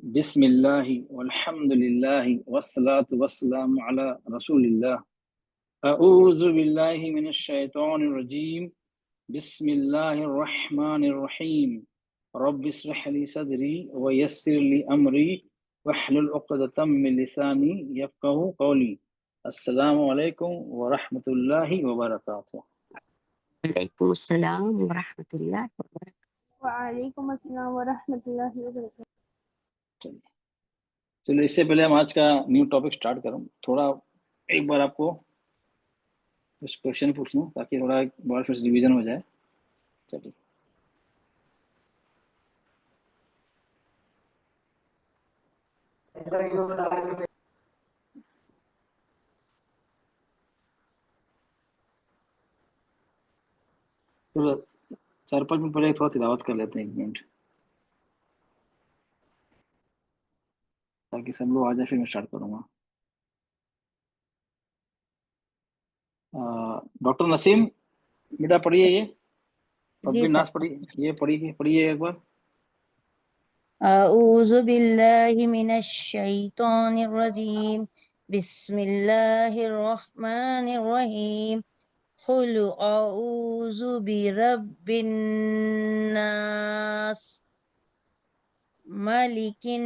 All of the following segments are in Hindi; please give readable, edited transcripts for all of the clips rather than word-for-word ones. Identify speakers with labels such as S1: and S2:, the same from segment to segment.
S1: बिस्मिल्लाहि वल्हम्दुलिल्लाहि वस्सलातु वस्सलामु अला रसूलिल्लाह। अऊज़ु बिल्लाहि मिनश शैतानिर रजीम। बिस्मिल्लाहिर रहमानिर रहीम। रब्बि इश्रह ली सदरी व यस्सिर ली अमरी वहलुल उक़दतम मिन लिसानी यफ़क़हू क़ौली। अस्सलामु अलैकुम व रहमतुल्लाहि व बरकातुहू।
S2: वालेकुम अस्सलाम व रहमतुल्लाहि व बरकातुहू।
S3: वालेकुम अस्सलाम व रहमतुल्लाहि व बरकातुहू।
S1: चलो इससे पहले हम आज का न्यू टॉपिक स्टार्ट करूं, थोड़ा एक बार आपको कुछ क्वेश्चन पूछ लूं ताकि थोड़ा एक बार फिर रिवीजन हो जाए। चलिए तो 4-5 मिनट पहले थोड़ा तिलावत कर लेते हैं, 1 मिनट, ताकि सब लोग आ जाए, फिर मैं स्टार्ट करूंगा। डॉक्टर नसीम बेटा पढ़िए ये,
S2: जी
S1: रब्बी नास
S2: सर।
S1: पढ़िए, ये पढ़िए एक बार।
S2: अऊज़ु बिल्लाहि मिनश शैतानिर रजीम। बिस्मिल्लाहिर रहमानिर रहीम। क़ुल अऊज़ु बिरब्बिन नास मलिकिन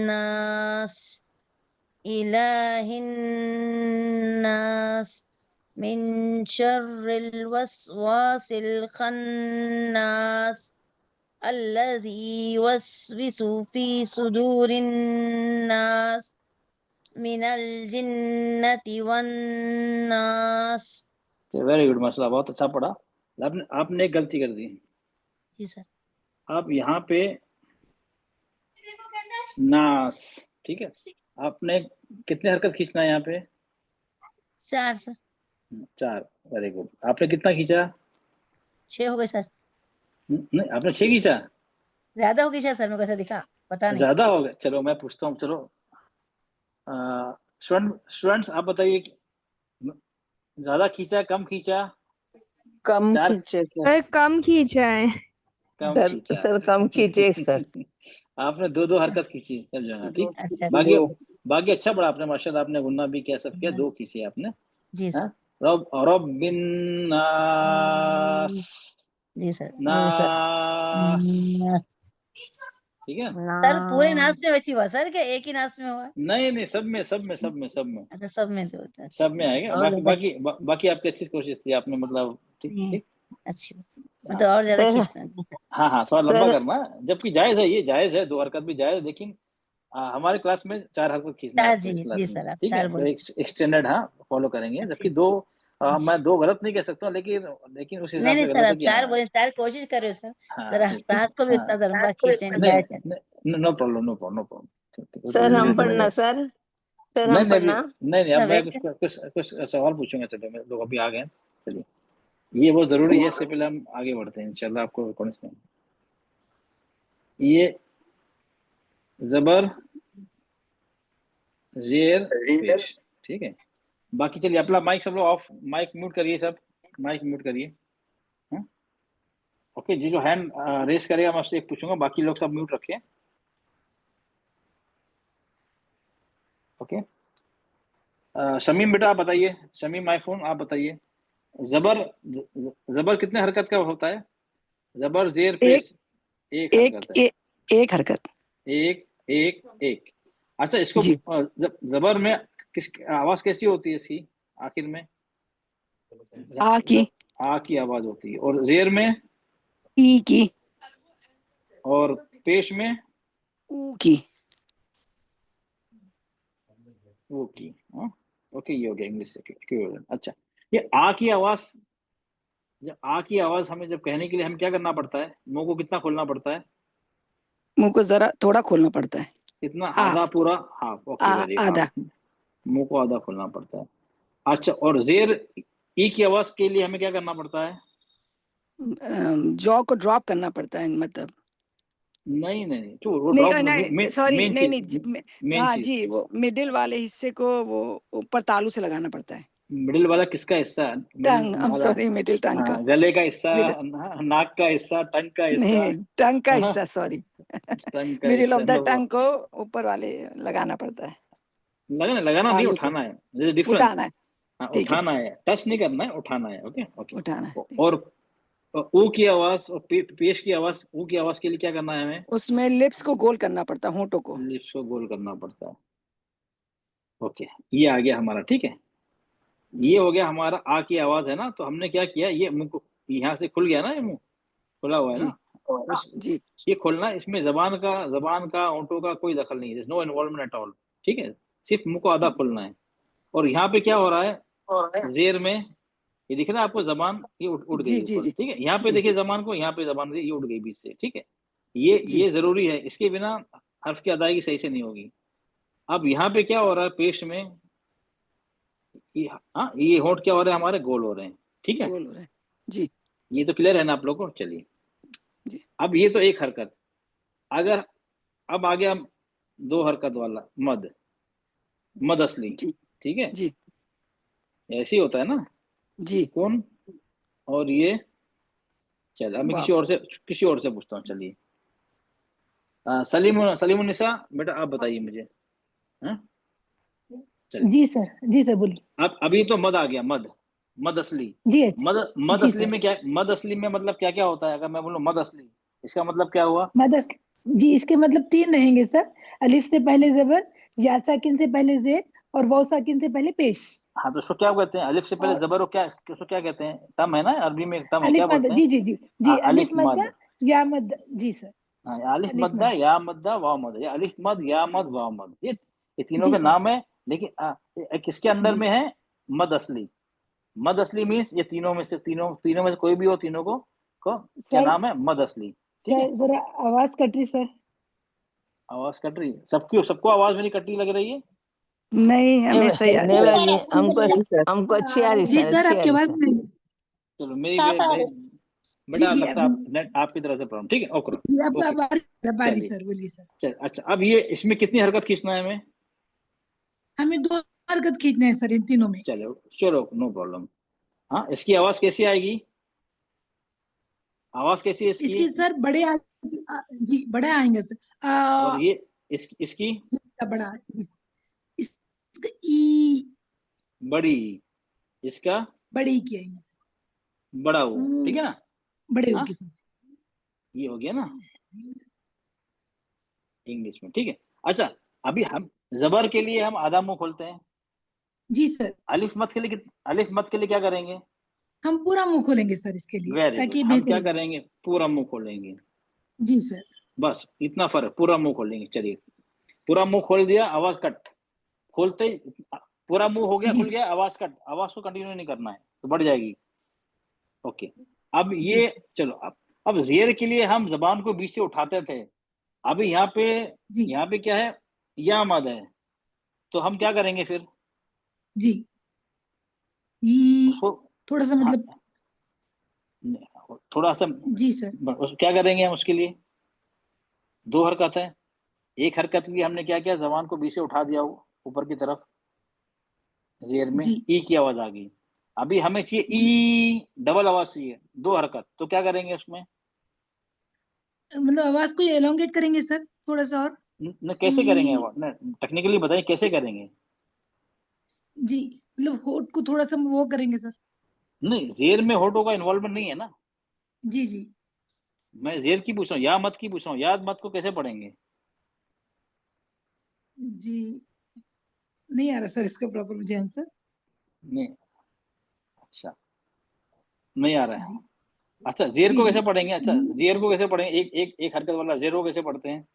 S2: नास इलाहिन नास मिन शर्रिल वस्वासिल खन्नास अल्लज़ी युवस्विसु फी सुदूरिन नास मिनल जिन्नति वन नास।
S1: वेरी गुड, माशाल्लाह, बहुत अच्छा पढ़ा। आपने एक गलती कर दी।
S2: जी सर।
S1: आप यहाँ पे नास, ठीक है, आपने कितने हरकत खींचना है यहाँ पे?
S2: 4 सर।
S1: 4, very good. आपने कितना खींचा?
S2: 6 हो गए सर।
S1: नहीं, आपने 6 खींचा।
S2: ज्यादा हो गई शायद सर, मेरे को ऐसा दिखा, पता नहीं।
S1: ज्यादा हो गए। चलो मैं पूछता हूँ, चलो स्टूडेंट्स आप बताइए, ज्यादा खींचा कम खींचा?
S4: कम
S1: 4
S4: खींचे सर।
S3: सर कम खींचा है।
S1: कम खींचा।
S4: सर कम खींचे सर।
S1: आपने 2 हरकत खींची सब जगह, ठीक।
S2: अच्छा
S1: बाकी
S4: दो।
S1: बाकी अच्छा पढ़ा आपने, माशाल्लाह, आपने गुन्ना भी किया, सब किया, 2 खींची आपने।
S2: जी सर।
S1: हाँ, रब्बिन नास,
S2: जी सर।
S1: नास, ठीक है।
S2: सर पूरे नाश में वैसी हुआ सर, क्या एक ही नाश में हुआ?
S1: नहीं, सब में सब में सब में सब में
S2: अच्छा सब में तो होता है।
S1: सब में आएगा।
S2: और
S1: बाकी
S2: ज्यादा
S1: बाकी बाकी आपकी अच्छी कोशिश थी, आपने मतलब ठीक ठीक।
S2: अच्छी, मतलब और ज्यादा
S4: सर
S2: खींचना।
S1: हाँ थोड़ा लंबा
S4: सर
S1: करना, जबकि जायज है, ये जायज है, 2 हरकत भी जायज है, लेकिन हमारे क्लास में 4 हरकत खींचना है
S2: 4
S1: आपको
S2: जी
S1: इस क्लास
S2: जी
S1: में,
S2: सर, आप
S1: ठीक है।
S2: 4
S1: तो
S2: बोल।
S1: एक स्टैंडर्ड हाँ फॉलो करेंगे, जबकि 2 मैं 2 गलत नहीं कह सकता, लेकिन उस
S2: नहीं
S1: हिसाब
S2: नहीं
S1: से
S2: सर,
S1: गलत है
S2: आप
S1: कि
S2: 4
S1: हाँ।
S2: बोले, 4 कोशिश कर रहे हो सर।
S1: हाँ
S2: जरा
S1: ठीक
S2: साहब को भी
S1: हाँ,
S2: इतना लंबा खींचने नहीं
S1: नहीं
S2: जाए।
S1: No problem, no problem, no problem.
S4: Sir हम
S1: धीरे
S4: पढ़ना सर। सर
S1: नहीं
S4: हम
S1: नहीं
S4: पढ़ना।
S1: नहीं, अब
S2: ना
S1: मैं
S2: वेट
S1: कुछ कुछ कुछ सवाल पूछूंगा। चलो मैं लोग अभी आ गए हैं। चलिए ये बहुत जरूरी है, इससे पहले हम आगे बढ़ते हैं इंशाल्लाह। आपको कौन सा ये जबर जेर पेश, ठीक है। बाकी चलिए अपना माइक सब लोग ऑफ, माइक म्यूट करिए, सब माइक म्यूट करिए। हाँ? ओके जी, जो हैंड रेस करेगा मैं उससे एक पूछूंगा, बाकी लोग सब म्यूट रखिए। ओके शमीम बेटा आप बताइए, शमीम माय फोन आप बताइए, जबर जबर कितने हरकत का होता है? जबर जेर पेश एक हरकत है।
S4: एक हरकत।
S1: एक एक एक। अच्छा इसको
S4: जी
S1: जबर में किस आवाज कैसी होती है इसकी आखिर में?
S4: आ की।
S1: आ की आवाज होती है। और जेर में?
S4: ई की।
S1: और पेश में?
S4: ऊ की।
S1: वो की। हाँ ओके, ये हो गया इंग्लिश से इक्विवेलेंट। अच्छा ये आ की आवाज, जब आ की आवाज हमें जब कहने के लिए हमें क्या करना पड़ता है? मुंह को कितना खोलना पड़ता है?
S4: मुंह को जरा थोड़ा खोलना पड़ता है।
S1: कितना? आधा
S4: हाफ।
S1: पूरा? हाफ, ओके वेरी
S4: आधा।
S1: हाफ। मुंह को आधा खोलना पड़ता है। अच्छा और जेर ई की आवाज के लिए हमें क्या करना पड़ता है?
S4: जॉ को ड्रॉप करना पड़ता है, मतलब
S1: नहीं तो वो ड्रॉप
S4: नहीं नहीं सॉरी,
S1: मेन
S4: नहीं
S1: चीज,
S4: नहीं
S1: मेन
S4: हाँ
S1: चीज।
S4: जी, वो मिडिल वाले हिस्से को वो ऊपर तालू से लगाना पड़ता है।
S1: मिडिल वाला किसका हिस्सा है? मिडिल
S4: टंग, आई एम
S1: वाला
S4: सॉरी, मिडिल टंग का।
S1: गले का हिस्सा,
S4: मिडिल
S1: नाक का हिस्सा, टंग का हिस्सा।
S4: नहीं, टंग का हिस्सा, सॉरी।
S1: टंग का
S4: मिडिल ऑफ द
S1: एक्सटर्नल
S4: टंग को ऊपर वाले लगाना पड़ता है,
S1: लगाना नहीं,
S4: तालू से
S1: उठाना है, डिफरेंस।
S4: उठाना है।
S1: हाँ,
S4: ठीक है,
S1: उठाना है, टच नहीं करना है, उठाना है। Okay okay.
S4: उठाना है। ठीक।
S1: और ऊ की आवाज और पेश की आवाज, ऊ की आवाज के लिए क्या करना है हमें?
S4: उसमें लिप्स को गोल करना पड़ता है, होंठों को।
S1: लिप्स को गोल करना पड़ता है। ओके, ये आ गया हमारा। ठीक है,
S4: जी
S1: ये हो गया हमारा आ की आवाज है ना। तो हमने क्या किया, ये मुंह को यहाँ से खुल गया ना, ये मुंह खुला हुआ है
S4: जी
S1: ना। उस
S4: जी
S1: ये खोलना, इसमें जबान का होंठों का कोई दखल नहीं है, नो इन्वॉल्वमेंट एट ऑल। ठीक है, सिर्फ मुंह को आधा खोलना है। और यहाँ पे क्या हो रहा है, जेर में ये दिख रहा है आपको, जबान ये उड़
S4: जी
S1: गई
S4: जी
S1: ऊपर।
S4: जी
S1: ठीक है, यहाँ पे
S4: जी
S1: देखिए जबान को, यहाँ पे जबान ये उड़ गई बीच से। ठीक है,
S4: जी
S1: ये जरूरी है, इसके बिना हर्फ की अदायगी सही से नहीं होगी। अब यहाँ पे क्या हो रहा है, पेश में हाँ, ये होंठ क्या हो रहे हैं हमारे, गोल हो रहे हैं। ठीक है,
S4: गोल हो रहा है। जी
S1: ये तो क्लियर है ना आप लोगों को? चलिए,
S4: जी
S1: अब ये तो एक हरकत। अगर अब आ गया दो हरकत वाला मद, मद असली।
S4: जी
S1: ठीक है,
S4: जी
S1: ऐसे ही होता है ना,
S4: जी।
S1: सुकून। और ये चल, अब मैं
S4: वाह,
S1: किसी और से पूछता हूँ। चलिए, सलीमुन्निसा बेटा, आप बताइए मुझे। हाँ, चलिए।
S5: जी सर बोलिए।
S1: अब अभी तो मद आ गया, मद, मद असली।
S5: जी अच्छा।
S1: मद
S5: जी
S1: असली
S5: सर।
S1: में क्या, मद असली में मतलब क्या क्या होता है? अगर मैं बोलूँ मद असली, इसका मतलब क्या हुआ?
S5: मदस जी, इसके मतलब तीन रहेंगे सर। अलिफ से पहले जबर, या साकिन से पहले जेर, और वाव साकिन से पहले पेश।
S1: हाँ, तो उसको क्या कहते हैं? अलिफ से पहले
S5: और
S1: जबर हो, क्या उसको क्या कहते हैं? टम है ना, अरबी में एक टम है, क्या
S5: अलिफ मद,
S1: बोलते हैं?
S5: जी जी जी जी,
S1: अलिफ
S5: अलिफ मद्दा
S1: मद।
S5: या मद, जी सर।
S1: हाँ, अलिफ
S5: अलिफ
S1: मद्दा,
S5: मद,
S1: या मद्दा, वाव मद, या अलिफ मद, या मद, वाव मद, ये तीनों
S5: जी
S1: के
S5: सर।
S1: नाम है। लेकिन किसके अंदर
S5: जी
S1: में है? मद असली। मद असली मीन्स ये तीनों में से, तीनों में से कोई भी हो, तीनों को क्या
S5: सर।
S1: नाम है? मद असली। ठीक है,
S5: सर जरा आवाज कट रही सर।
S1: आवाज कट रही है सबको आवाज मेरी कट रही लग रही है।
S4: नहीं
S2: नहीं
S4: हमें सही आ रही
S2: नहीं
S4: सर।
S2: भाई,
S6: नहीं सर।
S2: हमको अच्छी आ रही
S5: जी
S2: सर,
S5: सर,
S2: अच्छी आ
S5: आपकी
S2: रही
S5: आवाज
S2: सर।
S5: नहीं।
S1: चलो, मेरी
S6: साफ आ
S1: मेरी
S6: रही।
S1: बेटा
S5: जी जी
S1: लगता है नेट आपकी तरफ से प्रॉब्लम। ठीक है, ओके
S5: जी, अब
S1: ओके।
S5: अब आ रही
S1: चलिए,
S5: सर, बोलिए सर।
S1: चल अच्छा, अब ये इसमें कितनी हरकत खींचना है हमें?
S5: हमें दो हरकत खींचना है सर इन तीनों में।
S1: चलो चलो, नो प्रॉब्लम। हाँ, इसकी आवाज कैसी आएगी? आवाज कैसी है इसकी?
S5: इसके सर बड़े जी बड़े आएंगे सर।
S1: और ये इसकी
S5: का बड़ा, इसका ई
S1: बड़ी, इसका
S5: बड़ी की आएंगे।
S1: बड़ा हो। ठीक है ना?
S5: बड़े
S1: हाँ,
S5: होगी सर।
S1: ये हो गया ना इंग्लिश में। ठीक है, अच्छा, अभी हम जबर के लिए हम आधा मुंह खोलते हैं।
S5: जी सर।
S1: अलिफ मत के लिए क्या करेंगे?
S5: हम पूरा मुंह खोलेंगे सर इसके लिए,
S1: वेरी गुड,
S5: ताकि
S1: हम
S5: बेहतर
S1: क्या
S5: हो।
S1: करेंगे? पूरा मुंह खोलेंगे।
S5: जी सर।
S1: बस इतना फर्क, पूरा मुंह खोलेंगे। चलिए, पूरा मुंह खोल दिया, आवाज कट। खोलते ही पूरा मुंह हो गया,
S5: जी
S1: खुल
S5: सर।
S1: गया, आवाज कट। आवाज को कंटिन्यू नहीं करना है, तो बढ़ जाएगी। ओके, अब
S5: जी
S1: ये
S5: सर।
S1: चलो, अब जेर के लिए हम जबान को बीच से उठाते थे। अभी
S5: जी
S1: यहाँ पे क्या है? या मद है। तो हम क्या करेंगे फिर?
S5: जी, ये
S1: उसको
S5: थोड़ा सा
S1: हाँ,
S5: मतलब।
S1: थोड़ा सा
S5: जी सर।
S1: क्या करेंगे हम उसके लिए? दो हरकत है। एक हरकत की हमने क्या किया, जबान को बीच से उठा दिया ऊपर की तरफ, जेर में
S5: जी
S1: ई की आवाज आ गई। अभी हमें चाहिए
S5: जी,
S1: ई, डबल आवाज चाहिए, दो हरकत। तो क्या करेंगे उसमें?
S5: मतलब आवाज को एलोंगेट करेंगे सर थोड़ा सा और।
S1: कैसे करेंगे
S5: ई,
S1: आवाज? टेक्निकली बताइए कैसे करेंगे।
S5: जी मतलब होठ को थोड़ा सा वो करेंगे सर।
S1: नहीं, जेर में होठों का इन्वॉल्वमेंट नहीं है ना।
S5: जी जी
S1: मैं जेर की पूछ रहा हूँ, या मत की पूछ रहा हूँ। याद मत को कैसे पढ़ेंगे?
S5: जी, नहीं आ रहा सर इसका प्रॉपर मुझे आंसर।
S1: नहीं, अच्छा, नहीं आ रहा है।
S5: जी
S1: अच्छा, जेर
S5: जी
S1: को
S5: जी,
S1: कैसे पढ़ेंगे? अच्छा, जेर को कैसे पढ़ेंगे? एक हरकत वाला जेर को कैसे पढ़ते हैं?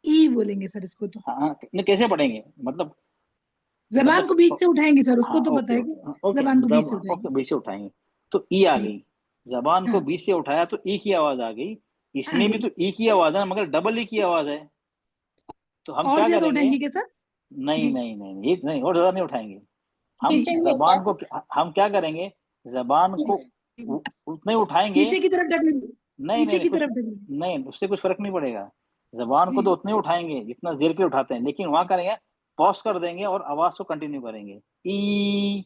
S5: ई बोलेंगे सर इसको तो।
S1: हाँ हाँ, नहीं कैसे पढ़ेंगे मतलब?
S5: जबान को बीच से उठाएंगे सर, उसको
S1: हाँ,
S5: तो पता
S1: ओके
S5: है
S1: ओके,
S5: कि
S1: हाँ, ओके,
S5: जबान को बीच से
S1: जब
S5: उठाएंगे।
S1: ओके बीच से उठाएंगे तो ई आ
S5: जी
S1: गई। जबान को
S5: हाँ,
S1: बीच से उठाया तो ई की आवाज आ गई।
S5: आ
S1: इसमें भी
S5: गई।
S1: तो ई की आवाज है, मगर डबल ई की आवाज है। तो हम
S5: और
S1: क्या
S5: ज्यादा
S1: करेंगे?
S5: उठाएंगे क्या सर?
S1: नहीं
S5: जी
S1: नहीं नहीं नहीं, ये नहीं, और ज्यादा नहीं उठाएंगे हम।
S6: पीछे भी होता
S1: जबान
S6: है।
S1: को हम क्या करेंगे? जबान को उतने उठाएंगे।
S5: पीछे की तरफ ढकेलेंगे।
S1: नहीं नहीं
S5: पीछे
S1: नहीं,
S5: की
S1: कुछ
S5: तरफ ढकेलेंगे।
S1: नहीं, उससे कुछ फर्क नहीं पड़ेगा। जबान को
S5: जी
S1: तो उतने उठाएंगे जितना जेर के उठाते हैं, लेकिन वहां करेंगे, पॉज कर देंगे और आवाज को कंटिन्यू करेंगे। ई,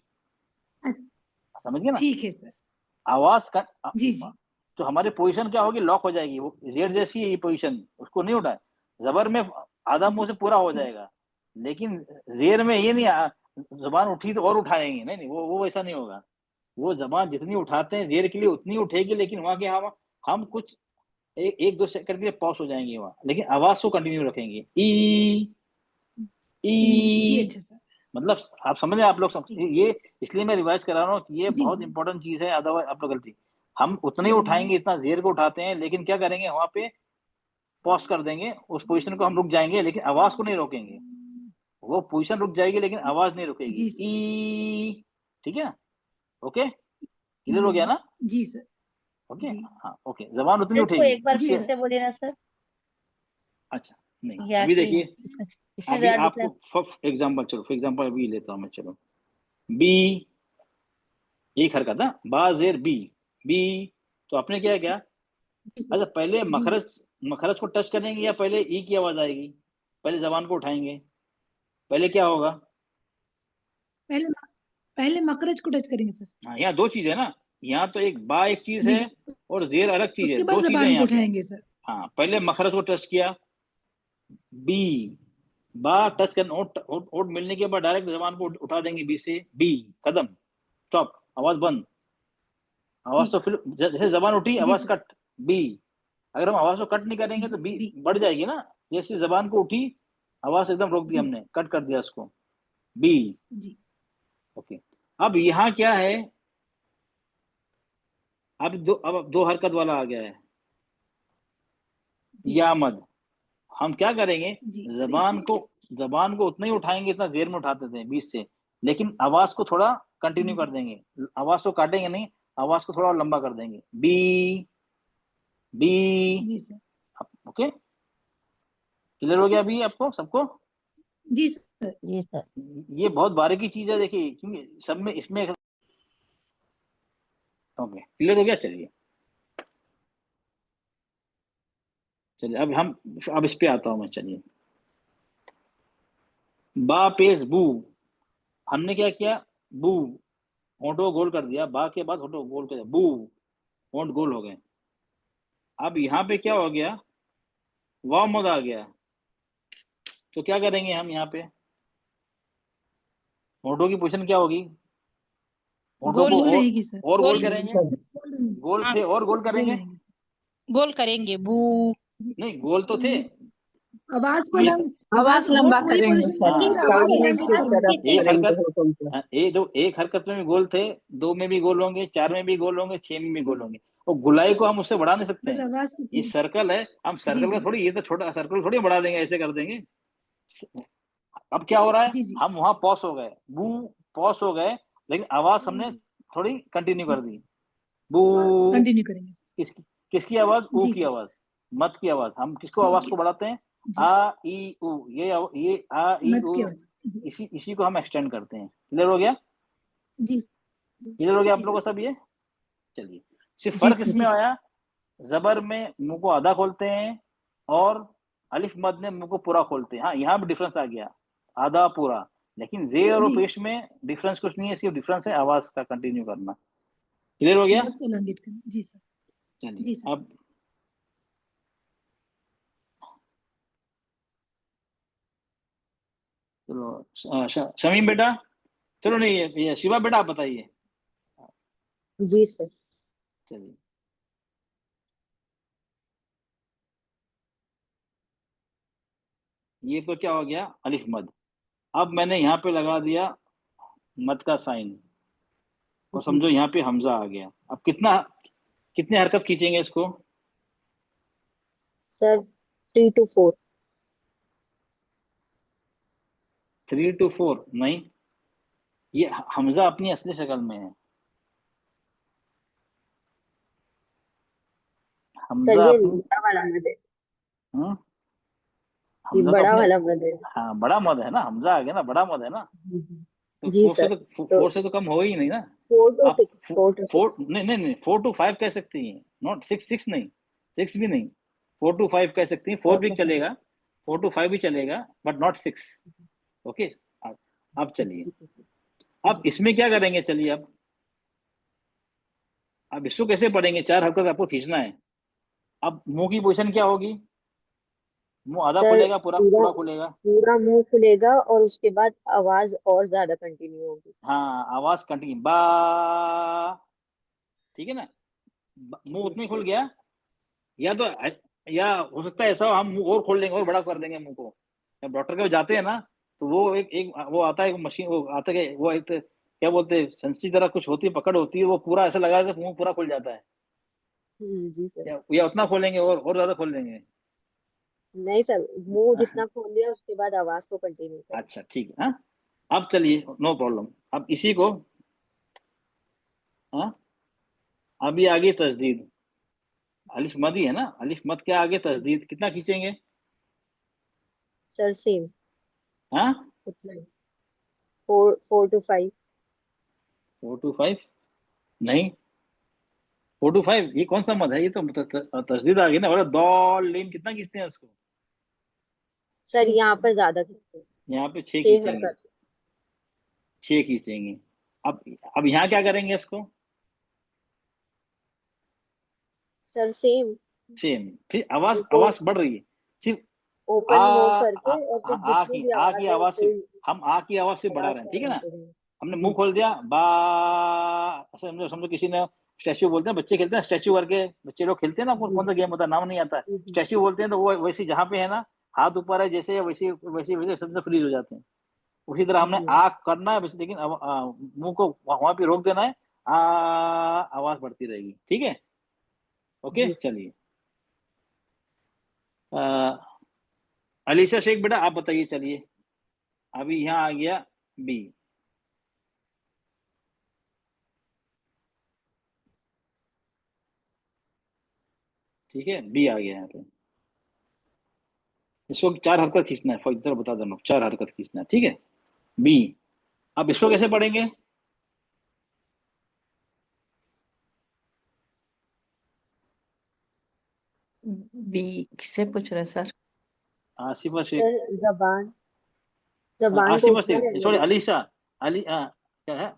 S5: अच्छा,
S1: समझ गए ना?
S5: ठीक है सर।
S1: आवाज का
S5: जी जी
S1: तो हमारी पोजीशन क्या होगी, लॉक हो जाएगी, वो जेड जैसी है ये पोजीशन, उसको नहीं उठाए। जबर में आधा मुंह से पूरा हो जाएगा, लेकिन जेर में ये नहीं जबान उठी तो और उठाएंगे, नहीं नहीं, वो वैसा नहीं होगा। वो जबान जितनी उठाते हैं जेर के लिए उतनी उठेगी, लेकिन वहां के हम कुछ एक दो सेकंड के लिए पॉज हो जाएंगे वहां, लेकिन आवाज को कंटिन्यू रखेंगे। ई
S5: जी
S1: ई
S5: अच्छा सर।
S1: मतलब आप समझ रहे हैं, आप लोग ये इसलिए मैं रिवाइज करा रहा हूँ कि ये
S5: जी,
S1: बहुत
S5: जी।
S1: इंपॉर्टेंट चीज है, अदरवाइज आप लोग गलती, हम उतने ही उठाएंगे इतना जेर को उठाते हैं, लेकिन क्या करेंगे वहां पे पॉज कर देंगे, उस पोजीशन को हम रुक जाएंगे, लेकिन आवाज को नहीं रोकेंगे। वो पोजीशन रुक जाएगी लेकिन आवाज नहीं रुकेगी।
S5: जी सर।
S1: ई ठीक है, ओके, क्लियर हो गया ना?
S5: जी सर।
S1: ओके,
S5: जी।
S1: हाँ ओके, जबान उतनी
S3: इसको
S1: उठेगी
S3: एक बार
S5: जी
S3: फिर
S5: सर।
S3: से बोलिए ना सर,
S1: अच्छा नहीं,
S3: या
S1: अभी
S3: कि
S1: देखिए,
S3: इसमें
S1: अभी
S3: ज्यादा
S1: आपको फॉर एग्जाम्पल, चलो फॉर एग्जाम्पल अभी लेता हूँ मैं, चलो बी, एक हरकत है बा जेर बी, बी, तो आपने क्या किया, अच्छा पहले मखरज को टच करेंगे या पहले ई की आवाज आएगी? पहले जबान को उठाएंगे, पहले क्या होगा?
S5: पहले पहले मकरज को टच करेंगे सर।
S1: हाँ, यहाँ दो चीज है ना, यहाँ तो एक बा एक चीज
S5: जी।
S1: है और जेर अलग चीज है,
S5: उसके
S1: दो
S5: बाद
S1: चीजें हैं
S5: जबान को
S1: यहाँ पे।
S5: उठाएंगे सर।
S1: हाँ, पहले मखरज को टच किया, बी, बा टच करना, ओट मिलने के बाद डायरेक्ट जबान को उठा देंगे बी से, बी कदम स्टॉप, आवाज बंद, आवाज तो फिर जैसे जबान उठी
S5: जी
S1: आवाज
S5: सर।
S1: Cut, B. अगर हम आवाज को कट नहीं करेंगे तो बी
S5: बी।
S1: बढ़ जाएगी ना, जैसे जबान को उठी आवाज एकदम रोक दी
S5: जी।
S1: हमने, कट कर दिया उसको, बी,
S5: जी।
S1: ओके। अब यहाँ क्या है, अब दो हरकत वाला आ गया है,
S5: जी।
S1: या मद। हम क्या करेंगे,
S5: जी तो
S1: जबान
S5: इसमें
S1: को जबान को उतना ही उठाएंगे इतना जेर में उठाते थे 20 से, लेकिन आवाज को थोड़ा कंटिन्यू
S5: जी।
S1: कर देंगे, आवाज को काटेंगे नहीं, आवाज को थोड़ा और लंबा कर देंगे, बी, बी,
S5: जी सर।
S1: ओके, क्लियर हो गया अभी आपको सबको?
S5: जी सर।
S3: जी सर।
S1: ये बहुत बारीकी चीज है, देखिए क्योंकि सब में इसमें, ओके क्लियर हो गया, चलिए चलिए अब इस पे आता हूं मैं, चलिए बा पेश बू, हमने क्या किया, बू, होंठों को गोल कर दिया, बा के बाद होंठों को गोल कर दिया, बू, होंठ गोल हो गए। अब यहाँ पे क्या हो गया, वाव मद आ गया, तो क्या करेंगे हम यहाँ पे, होंठों की पोजीशन क्या होगी, होंठों को
S5: गोल रहेगी सर।
S1: और गोल
S6: गोल
S1: करेंगे, गोल
S6: हाँ
S1: थे और गोल
S5: गोल
S1: करेंगे,
S5: रहेंगे।
S6: गोल करेंगे बू।
S1: नहीं गोल तो थे,
S5: आवाज को
S1: ये
S2: आवाज
S5: होंठ
S2: लंबा
S5: वही
S2: करेंगे
S5: पोजीशन
S1: हाँ,
S5: में आवाज
S2: सामने
S5: लंबी
S2: की
S5: करेंगे।
S2: तरफ
S1: एक
S2: करेंगे
S1: हरकत,
S2: होठों को।
S1: एक हरकत में भी गोल थे, दो में भी गोल होंगे, चार में भी गोल होंगे, छह में भी गोल होंगे, और गुलाई को हम उससे बढ़ा नहीं सकते
S5: बस
S1: हैं,
S5: आवाज को
S1: ये सर्कल है, हम
S5: जी
S1: सर्कल का
S5: जी।
S1: थोड़ी, ये तो छोटा सर्कल थोड़ी बढ़ा देंगे, ऐसे कर देंगे। अब क्या हो रहा है,
S5: जी जी।
S1: हम वहां पॉज हो गए, बू, पॉज हो गए, लेकिन आवाज हमने थोड़ी कंटिन्यू कर दी, बू,
S5: कंटिन्यू करेंगे सर।
S1: किसकी किसकी आवाज, ऊ
S5: जी
S1: की
S5: सर।
S1: आवाज, मत की आवाज, हम किसको आवाज को बढ़ाते हैं,
S5: जी।
S1: आ ई उ, ये आ ई
S5: मत
S1: उ,
S5: की आवाज। जी
S1: इसी को हम एक्सटेंड करते हैं, क्लियर हो गया,
S5: जी।
S1: क्लियर हो गया आप
S5: जी
S1: लोगों
S5: सर।
S1: को सब ये? चलिए, सिर्फ
S2: जी
S1: फर्क इसमें
S5: जी सर।
S1: आया, जबर में मुंह को आधा खोलते हैं और अलिफ मद में मुंह को पूरा खोलते हैं, हाँ यहाँ भी डिफरेंस आ गया, आधा पूरा, लेकिन जेर और
S5: जी
S1: पेश में डिफरेंस कुछ नहीं है, सिर्फ डिफरेंस है आवाज का कंटिन्यू करना, क्लियर हो गया?
S5: आवाज को elongate करना। जी सर।
S1: चलिए
S5: जी सर।
S1: अब चलो शमीम बेटा, चलो नहीं ये शिवा बेटा आप बताइए,
S2: जी सर।
S1: चलिए ये तो क्या हो गया, अलिफ मद, अब मैंने यहाँ पे लगा दिया मद का साइन, और समझो यहाँ पे हमजा आ गया, अब कितने हरकत खींचेंगे इसको,
S2: सर 3 to 4।
S1: 3 to 4 नहीं, ये हमजा अपनी असली शक्ल में है,
S2: सर
S1: हमजा
S2: ये
S1: अपनी,
S2: बड़ा वाला मद है।
S1: हम्म,
S2: ये
S1: हमजा तो
S2: बड़ा
S1: अपने,
S2: वाला मद है।
S1: हाँ बड़ा मद है ना, हमजा आ गया ना, बड़ा मद है ना, तो
S2: जी सर। तो
S1: फोर से तो कम हो ही नहीं ना,
S2: 4 to
S1: आप
S2: 6, 4 to 6।
S1: फोर नहीं नहीं नहीं, 4 to 5 कह सकती हैं, नॉट 6, 6 नहीं, 6 भी नहीं, 4 to 5 कह सकती हैं, 4 भी
S2: ओके सर।
S1: चलेगा, 4 to 5 भी चलेगा, बट नॉट 6, ओके। अब चलिए, अब इसमें क्या करेंगे, चलिए अब इसको कैसे पढ़ेंगे? 4 हरकत आपको खींचना है। अब मुंह की पोजीशन क्या होगी? मुंह आधा
S2: सर
S1: खुलेगा, पूरा
S2: पूरा
S1: पूरा खुलेगा?
S2: पूरा मुंह खुलेगा और उसके बाद आवाज और ज्यादा कंटिन्यू होगी।
S1: हाँ, आवाज कंटिन्यू, बा, ठीक है ना? मुंह
S2: जी
S1: उतनी
S2: सर।
S1: खुल गया। या तो या हो सकता है ऐसा हो, हम मुंह और खोल देंगे और बड़ा कर देंगे मुंह को। जब डॉक्टर के पास जाते हैं ना, तो वो एक एक वो आता है, मशीन, वो आता है वो एक क्या बोलते हैं, संसी तरह कुछ होती है, पकड़ होती है, वो पूरा ऐसा लगा देता है, मुंह पूरा खुल जाता है।
S2: जी सर।
S1: या उतना खोलेंगे और ज्यादा खोल देंगे?
S2: नहीं सर, मुंह जितना खोल लिया उसके बाद आवाज को कंटिन्यू करें।
S1: अच्छा ठीक है, हाँ। अब चलिए, नो प्रॉब्लम। अब इसी को, हाँ, अभी आगे तस्दीद, अलिफ मद ही है ना, अलिफ मद के आगे तस्दीद कितना खींचेंगे?
S2: सर सेम
S1: हाँ,
S2: उतना ही, 4 to 5।
S1: 4 to 5? नहीं, 4 to 5 ये कौन सा मद है? ये तो तस्दीद आ गई ना, बोला दौल लीम, कितना खींचते हैं उसको?
S2: सर यहाँ पर ज्यादा खींचते हैं,
S1: यहाँ पे 6
S2: 6
S1: खींचेंगे।
S2: हरकत।
S1: 6 खींचेंगे। अब यहाँ क्या करेंगे इसको?
S2: Sir same,
S1: same. फिर आवाज
S2: इनको
S1: आवाज बढ़ रही है, सिर्फ आ,
S2: ओपन मुंह करके और फिर जितनी भी
S1: आ की
S2: आवाज है
S1: आवाज से,
S2: फिर
S1: हम आ की आवाज से बढ़ा
S2: आवाज
S1: रहे हैं, ठीक है ना?
S2: बढ़ाते रहें।
S1: हमने मुंह
S2: जी
S1: खोल दिया, बा, ऐसे समझो, समझो किसी ने स्टैचू बोलते हैं, बच्चे खेलते हैं स्टैचू करके, बच्चे लोग खेलते हैं ना,
S2: जी
S1: कौन सा गेम होता है, नाम नहीं आता है,
S2: जी
S1: स्टैचू बोलते हैं, तो वो वैसे जहाँ पे है ना, हाथ ऊपर है जैसे, वैसे वैसे वैसे समझो फ्रीज हो जाते हैं। उसी तरह हमने
S2: जी
S1: आग करना है बस, लेकिन अब मुंह को वहां पे रोक देना है, आ, आवाज बढ़ती रहेगी, ठीक है? ओके,
S2: जी सर।
S1: चलिए। अलीशा शेख बेटा आप बताइए, चलिए। अभी यहाँ आ गया बी। ठीक है, बी आ गया यहाँ पे। इसको 4 हरकत खींचना है, फॉर एग्जाम्पल बता दो, 4 हरकत खींचना है, ठीक है? बी। अब इसको कैसे पढ़ेंगे?
S7: बी किससे पूछ रहे सर?
S1: आसिफा शेख।
S2: सर जबान, जबान को
S1: आसिफा
S2: ऊपर
S1: शेख,
S2: या
S1: सॉरी,
S2: नीचे।
S1: अलीशा, क्या है,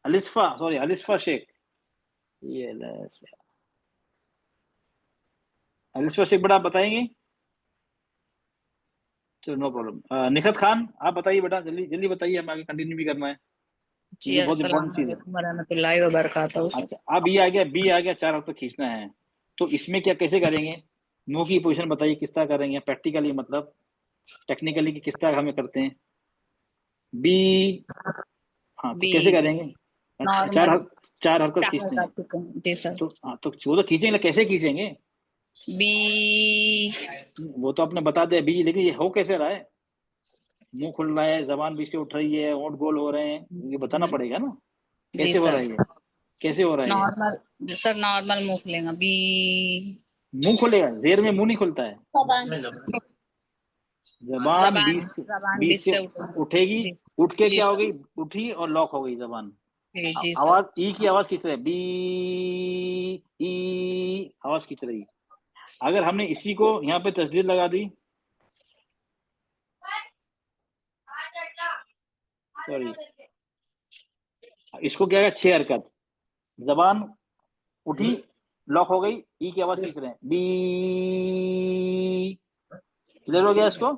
S1: अलिस्फा, सॉरी, अलिस्फा शेख। ये अलिस्फा शेख बेटा आप बताएंगे? चलो, नो प्रॉब्लम। निखत खान आप बताइए बेटा, जल्दी जल्दी बताइए, हमें आगे कंटिन्यू भी करना है,
S6: जी
S1: क्योंकि बहुत
S6: अस्सलाम
S1: इंपॉर्टेंट चीज है।
S6: वालेकुम वरहमतुल्लाहि वबरकातुहू सर।
S1: अच्छा, अब ये आ गया, बी आ गया, 4 हरकत खींचना है। तो इसमें क्या कैसे करेंगे? मुंह की पोजीशन बताइए किस तरह करेंगे प्रैक्टिकली, मतलब टेक्निकली कि किस तरह हमें करते हैं बी। हाँ, तो
S6: बी
S1: कैसे करेंगे? अच्छा,
S6: नॉर्मल
S1: 4 हरकत
S6: चार
S1: खींचने
S6: का
S1: हैं।
S6: जी सर।
S1: तो हाँ, तो वो तो खींचेंगे, कैसे खींचेंगे?
S6: बी
S1: वो तो आपने बता दिया बी, लेकिन ये हो कैसे रहा है? मुंह खुल रहा है, जबान बीच से उठ रही है, होंठ गोल हो रहे हैं, ये बताना पड़ेगा ना,
S6: जी
S1: कैसे हो रहा
S6: सर।
S1: है ये? कैसे हो रहा है ये?
S6: नॉर्मल सर, नॉर्मल मुंह खुलेगा बी।
S1: मुंह खुलेगा, जेर में मुंह नहीं खुलता है। जबान
S6: जबान
S1: बीच से,
S6: जबान
S1: बीच
S6: बीच
S1: से
S6: से उठेगी।
S1: उठेगी।
S6: जी
S1: उठ के
S6: जी
S1: क्या हो
S6: सर।
S1: गई? उठी और लॉक हो गई जबान।
S6: जी सर।
S1: आवाज ई की आवाज खींच रही है, बी, ई आवाज खींच रही है। अगर हमने इसी को यहाँ पे तस्दीर लगा दी, सॉरी, इसको क्या है, 6 हरकत, जबान उठी, लॉक हो गई, ई की आवाज खींच रहे हैं, बी। क्लियर हो गया इसको?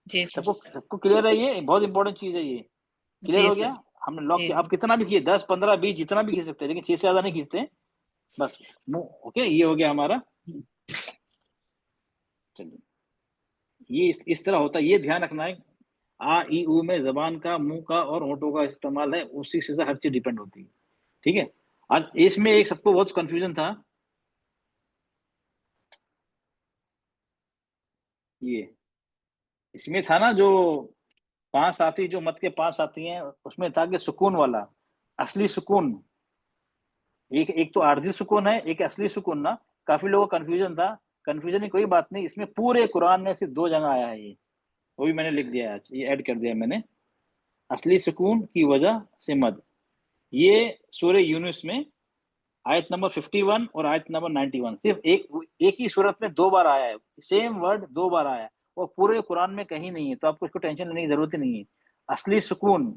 S6: जी
S1: सबको
S6: सर।
S1: सबको क्लियर है? ये बहुत इंपॉर्टेंट चीज है ये। क्लियर
S6: जी
S1: हो
S6: सर।
S1: गया? हमने लॉक
S6: जी
S1: किया, अब कितना भी किए, 10 15 20 जितना भी खींच सकते हैं, लेकिन 6 से ज्यादा नहीं खींचते, बस। ओके, ये हो गया हमारा। चलिए, ये इस तरह होता है, ये ध्यान रखना है। आ ई उ में जबान का, मुंह का और होठों का इस्तेमाल है, उसी से हर चीज डिपेंड होती है, ठीक है? आज इसमें एक सबको बहुत कंफ्यूजन था, ये इसमें था ना, जो 5 साथी, जो मत के 5 साथी हैं, उसमें था कि सुकून वाला, असली सुकून, एक एक तो आरजी सुकून है, एक असली सुकून ना। काफी लोगों को कंफ्यूजन था। कंफ्यूजन की कोई बात नहीं, इसमें पूरे कुरान में सिर्फ 2 जगह आया है ये, वो भी मैंने लिख दिया है आज, ये ऐड कर दिया मैंने। असली सुकून की वजह से मद, ये सूरह यूनुस में आयत नंबर 51 और आयत नंबर 91, सिर्फ एक ही सूरत में 2 बार आया है, सेम वर्ड 2 बार आया है, और पूरे कुरान में कहीं नहीं है, तो आपको इसको टेंशन लेने की जरूरत ही नहीं है। असली सुकून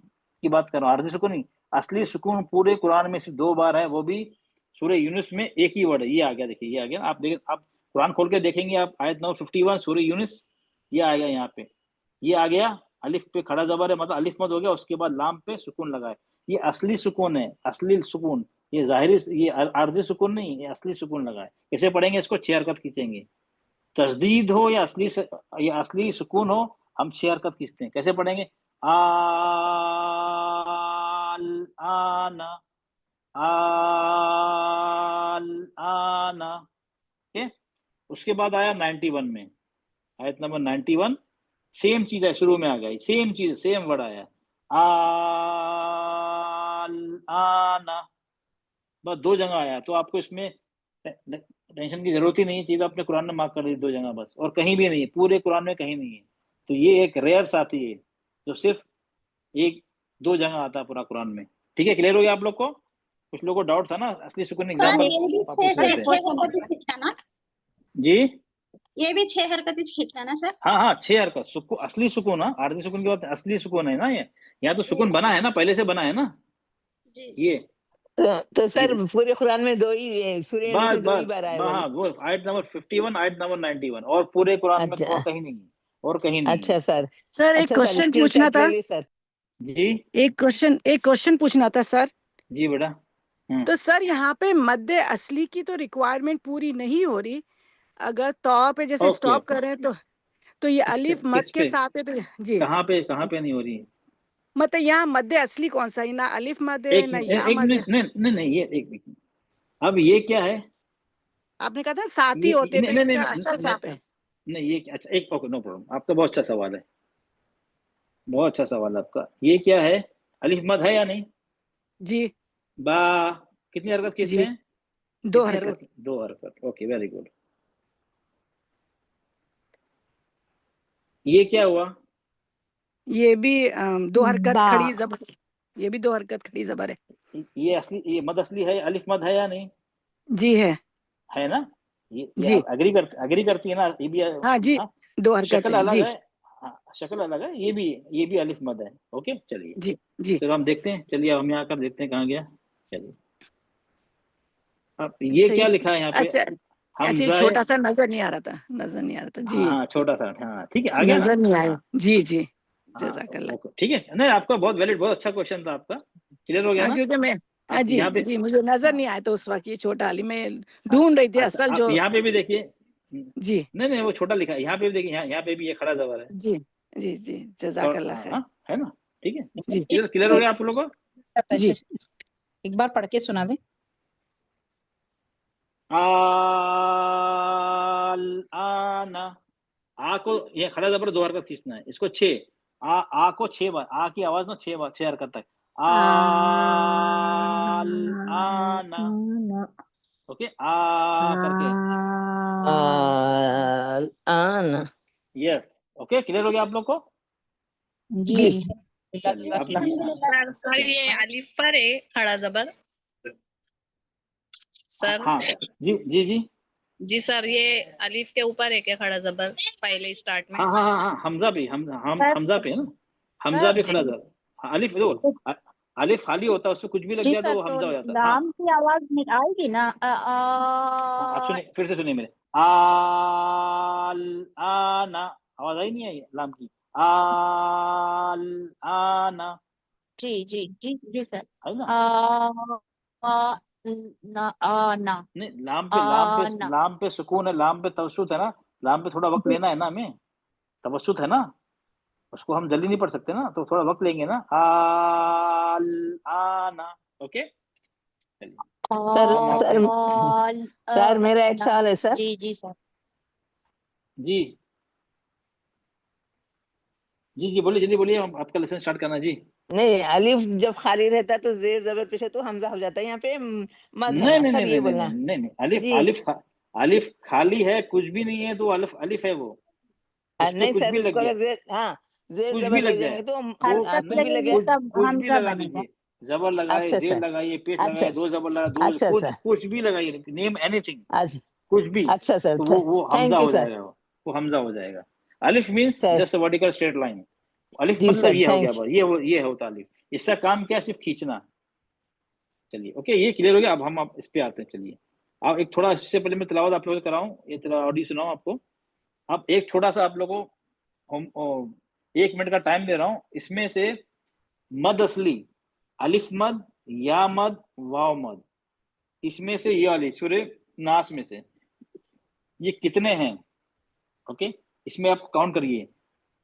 S1: की बात कर रहा हूँ, आरजी सुकून नहीं, असली सुकून पूरे कुरान में सिर्फ 2 बार है, वो भी सूरह यूनुस में एक ही वर्ड है, ये आ गया, देखिए ये आ गया। आप देखिए, आप कुरान खोल के देखेंगे आप, आयत नंबर 51 सूरह यूनुस, ये आएगा यहाँ पे, ये आ गया। अलिफ पे खड़ा जबर है, मतलब अलिफ मद हो गया, उसके बाद लाम पे सुकून लगाए। ये असली सुकून है, असली सुकून, ये जाहिरी, ये आर्जी सुकून नहीं, ये असली सुकून लगाए। कैसे पढ़ेंगे इसको? 6 हरकत खींचेंगे। तस्दीद हो या असली सुकून हो, हम 6 हरकत खींचते हैं। कैसे पढ़ेंगे? आना, आना, ठीक। उसके बाद आया 91 में, आयत नंबर 91, सेम चीज है, शुरू में आ गई सेम चीज, सेम वर्ड आया, आना, बस 2 जगह आया। तो आपको इसमें टेंशन की जरूरत ही नहीं है, चीज आपने कुरान में मार्क कर दी 2 जगह बस, और कहीं भी नहीं है, पूरे कुरान में कहीं नहीं है। तो ये एक रेयर साथी है जो सिर्फ 1-2 जगह आता है पूरा कुरान में। ठीक है, क्लियर हो गया आप लोग को? कुछ लोगों को डाउट था ना, असली सुकून एग्जाम्पल
S8: ये भी खींचा ना,
S1: जी।
S8: ये भी 6 हरकतें खींचा ना सर?
S1: हाँ 6 हरकत, सुकून, असली सुकून, हाँ, आरजी सुकून की बात, असली सुकून है ना ये। यहाँ तो सुकून बना है ना, पहले से बना है ना ये।
S7: तो सर पूरे कुरान में 2 ही सूरह यूनुस
S1: बस
S7: में 2 ही
S1: बस
S7: बार आया
S1: हाँ, वो आयत नंबर 51, आयत नंबर 91, और पूरे कुरान में और कहीं नहीं है, और कहीं नहीं है।
S7: अच्छा सर,
S4: सर एक
S7: अच्छा सर,
S4: क्वेश्चन पूछना
S7: स्क्रीनशॉट ले
S4: था।
S7: ली सर।
S1: जी
S4: एक क्वेश्चन पूछना था सर।
S1: जी बेटा।
S4: तो सर यहाँ पे मद्दे असली की तो रिक्वायरमेंट पूरी नहीं हो रही, अगर तौ पे जैसे
S1: ओके
S4: स्टॉप
S1: ओके,
S4: करें तो ये अलिफ मद
S1: किस
S4: के
S1: पे,
S4: साथ है तो जी,
S1: कहाँ पे नहीं हो रही है?
S4: मतलब यहाँ मद्दे असली कौन सा है? ना अलिफ मद है
S1: एक
S4: ना
S1: मिनट,
S4: या
S1: एक
S4: मद है।
S1: मिनट, नहीं नहीं नहीं, ये एक मिनट, अब ये क्या है?
S4: आपने कहा था साथी
S1: ये
S4: होते, तो
S1: नहीं नहीं
S4: इसका
S1: नहीं
S4: असल कहाँ पे है?
S1: नहीं, ये अच्छा, एक ओके, नो प्रॉब्लम, आपका बहुत अच्छा सवाल है, बहुत अच्छा सवाल है आपका। ये क्या है? अलिफ मद है या नहीं?
S4: जी
S1: बा, कितनी हरकत खींचते
S4: जी,
S1: हैं?
S4: 2
S1: कितनी
S4: हरकत।
S1: हरकत? 2 हरकत, ओके, वेरी गुड। ये क्या हुआ?
S4: ये भी 2 हरकत
S5: बा।
S4: खड़ी जबर, ये भी 2 हरकत खड़ी जबर है।
S1: ये असली, ये मद असली है, अलिफ मद है या नहीं?
S4: जी
S1: है ना? ये
S4: जी,
S1: आप अग्री करती है ना? ये भी
S4: हाँ जी,
S1: हाँ,
S4: 2 हरकत
S1: शक्ल
S4: है
S1: अलग
S4: जी
S1: है, हाँ, शक्ल अलग है, ये भी अलिफ मद है। ओके, चलिए,
S4: जी जी।
S1: चलो हम देखते हैं, चलिए अब हम यहाँ कर देखते हैं कहाँ गया। चलिए, अब ये
S4: अच्छा
S1: क्या लिखा है यहाँ पे?
S4: अच्छा, ये
S1: हमजा है,
S4: छोटा सा नजर नहीं आ रहा था, नजर नहीं आ रहा था जी,
S1: हाँ छोटा सा, हाँ ठीक है, आ गया ना?
S4: नजर नहीं आया
S1: हाँ
S4: जी जी।
S1: हाँ,
S4: जज़ाकल्लाह।
S1: ओके, ठीक है, नहीं आपका बहुत वैलिड, बहुत अच्छा क्वेश्चन था आपका, क्लियर हो गया
S4: हाँ
S1: ना?
S4: क्योंकि मैं, हाँ
S1: अब
S4: जी
S1: यहाँ पे,
S4: जी, मुझे नजर
S1: हाँ
S4: नहीं आया तो उस वक्त ये छोटा अली मैं
S1: हाँ,
S4: ढूंढ रही थी
S1: अच्छा,
S4: असल
S1: आप
S4: जो।
S1: यहाँ पे भी देखिए,
S4: जी
S1: नहीं नहीं वो छोटा लिखा है, यहाँ पे भी देखिए, यहाँ पे भी ये खड़ा जबर है,
S4: जी जी जी, जज़ाकल्लाह
S1: हाँ
S4: खैर।
S1: हाँ, है ना? ठीक है,
S4: जी
S1: क्लियर हो
S4: जी
S1: गया आप लोगों को?
S4: जी।
S6: एक बार पढ़ के सुना दे।
S1: आना, आ को ये खड़ा जबर 2 हरकत खींचना है, इसको 6, आ को 6 बार, आ की आवाज ना 6 बार, 6 हरकत तक, आना, ओके, आ करके,
S7: आना।
S1: यस, ओके, क्लियर हो गया आप लोग को?
S4: जी
S1: चलिए अब
S6: सर ये अलिफ पर है खड़ा जबर सर?
S1: हाँ जी
S6: जी सर, ये अलिफ के ऊपर है क्या खड़ा जबर पहले स्टार्ट में?
S1: हाँ, हमजा भी, हमजा पे है ना, हमजा भी
S6: जी
S1: खड़ा जबर, हाँ, अलिफ देखो, अलिफ खाली होता है, उसमें कुछ भी लग
S8: जी
S1: जाए तो
S8: सर,
S1: वो
S8: तो
S1: हमजा हो जाता है। हाँ
S8: लाम की आवाज आएगी ना?
S1: हाँ, आप सुनिए, फिर से सुनिए मेरे, आना, आवाज आई नहीं आई लाम की, आना,
S8: जी जी जी जी सर।
S1: है ना?
S8: ना
S1: नहीं, लाम पे सुकून है, लाम पे तवसुत है ना, लाम पे थोड़ा वक्त लेना है ना हमें, तवसुत है ना, उसको हम जल्दी नहीं पढ़ सकते ना, तो थोड़ा वक्त लेंगे ना, आना, ओके, चलिए
S7: सर
S1: हम आप
S7: सर सर मेरा एक सवाल है सर।
S8: जी जी सर।
S1: जी जी बोलिए, जल्दी बोलिए, हम आपका लेसन स्टार्ट करना जी।
S7: नहीं, अलिफ जब खाली रहता है तो जेर जबर पेश है तो हमजा हो जाता है, यहाँ पे मद है
S1: नहीं
S7: ना
S1: नहीं
S7: सर,
S1: नहीं
S7: ये
S1: नहीं नहीं
S7: बोलना
S1: नहीं नहीं नहीं, अलिफ
S7: जी।
S1: अलिफ खाली है, कुछ भी नहीं है, तो अलिफ अलिफ है वो, उस पे
S7: नहीं
S1: कुछ
S7: सर,
S1: भी लग
S7: उसको
S1: जाए,
S7: अगर जेर, हाँ, जेर
S1: कुछ भी
S7: जबर
S1: लग
S7: लग
S1: जाए,
S7: जाएंगे तो
S1: वो
S8: हरकत
S7: कुछ भी
S8: लगेगी
S7: लगे।
S8: तब
S1: कुछ भी
S8: हमजा
S1: लगा
S8: बनेगा।
S1: दीजिए, जबर लगाए,
S7: अच्छा
S1: जेर
S7: सर,
S1: लगाइए, पेश
S7: अच्छा
S1: लगाए, 2 जबर लगाए, 2
S7: अच्छा
S1: कुछ
S7: सर,
S1: कुछ भी लगाइए, नेम एनीथिंग,
S7: अच्छा
S1: कुछ भी,
S7: अच्छा सर,
S1: तो वो हमजा
S7: थैंक यू
S1: हो
S7: सर।
S1: जाएगा, वो हमजा हो जाएगा। अलिफ means
S7: sir
S1: just vertical straight line, अलिफ
S7: जी
S1: मतलब
S7: सर,
S1: ये हो गया,
S7: थैंक
S1: बस ये होता अलिफ, इसका काम क्या है? सिर्फ खींचना, चलिए ओके, ये क्लियर हो गया। अब हम इस पे आते हैं। चलिए अब एक थोड़ा, इससे पहले मैं तिलावत आप लोगों को कराऊं, ये थोड़ा ऑडियो सुनाऊं आपको। अब एक छोटा सा आप लोगों को हम 1 मिनट का टाइम दे रहा हूं। इसमें से मद असली, अलिफ मद, या मद, वाव मद, इसमें से ये वाली सूरे नास में से ये कितने हैं? ओके, इसमें आप काउंट करिए।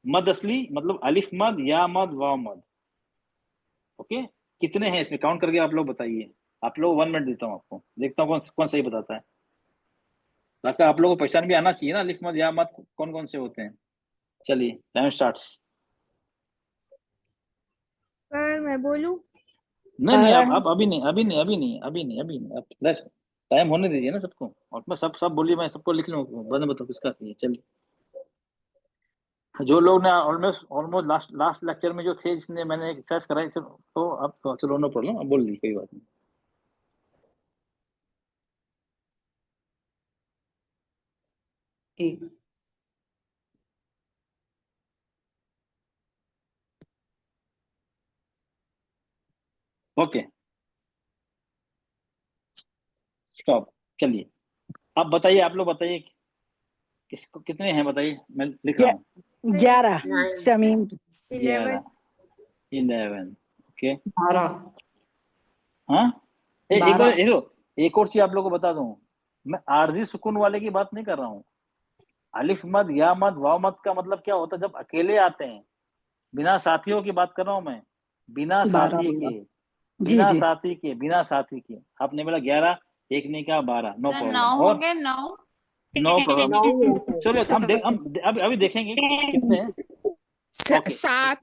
S1: मद असली मतलब अलिफ मद, या मद, वाव मद। ओके, कितने हैं इसमें? काउंट करके आप लोग बताइए। आप लोग 1 मिनट देता हूँ आपको, देखता हूँ कौन कौन सही बताता है। ताकि आप लोगों को पहचान भी आना चाहिए ना, अलिफ मद या मद कौन कौन से होते हैं। चलिए टाइम स्टार्ट्स।
S3: सर मैं बोलूं?
S1: नहीं नहीं, आप अभी नहीं, अभी नहीं, अभी नहीं, अभी नहीं, अभी नहीं, आप टाइम होने दीजिए ना सबको। और मैं सब बोलिए, मैं सबको लिख लूँ, बाद में बताओ किसका सही है। चलिए, जो लोग ने ऑलमोस्ट लास्ट लेक्चर में जो थे, जिसने मैंने एक्सरसाइज कराई, तो अब चलो नो प्रॉब्लम, अब बोल दी, कोई बात नहीं।
S7: ठीक।
S1: Okay stop. चलिए अब बताइए, आप लोग बताइए किसको कितने हैं, बताइए, मैं लिख रहा हूँ।
S4: 11 शमीम।
S1: 11, 11। ओके,
S7: 12।
S1: हाँ, एक
S7: 12।
S1: एक और चीज आप लोगों को बता दूं, मैं आरजी सुकून वाले की बात नहीं कर रहा हूँ। अलिफ मद, या मद, वाव मद का मतलब क्या होता है? जब अकेले आते हैं, बिना साथियों की बात कर रहा हूं मैं, बिना
S7: 12।
S1: साथी के,
S4: जी
S1: बिना
S4: जी।
S1: साथी के, बिना साथी के। आपने बोला 11, एक ने कहा 12, नो
S6: सर 9
S1: प्रॉब्लम।
S6: हो
S1: और
S6: गए, 9।
S1: No problem,
S7: 9।
S1: चलो हम अभी देखेंगे कितने हैं। ओके
S3: 7,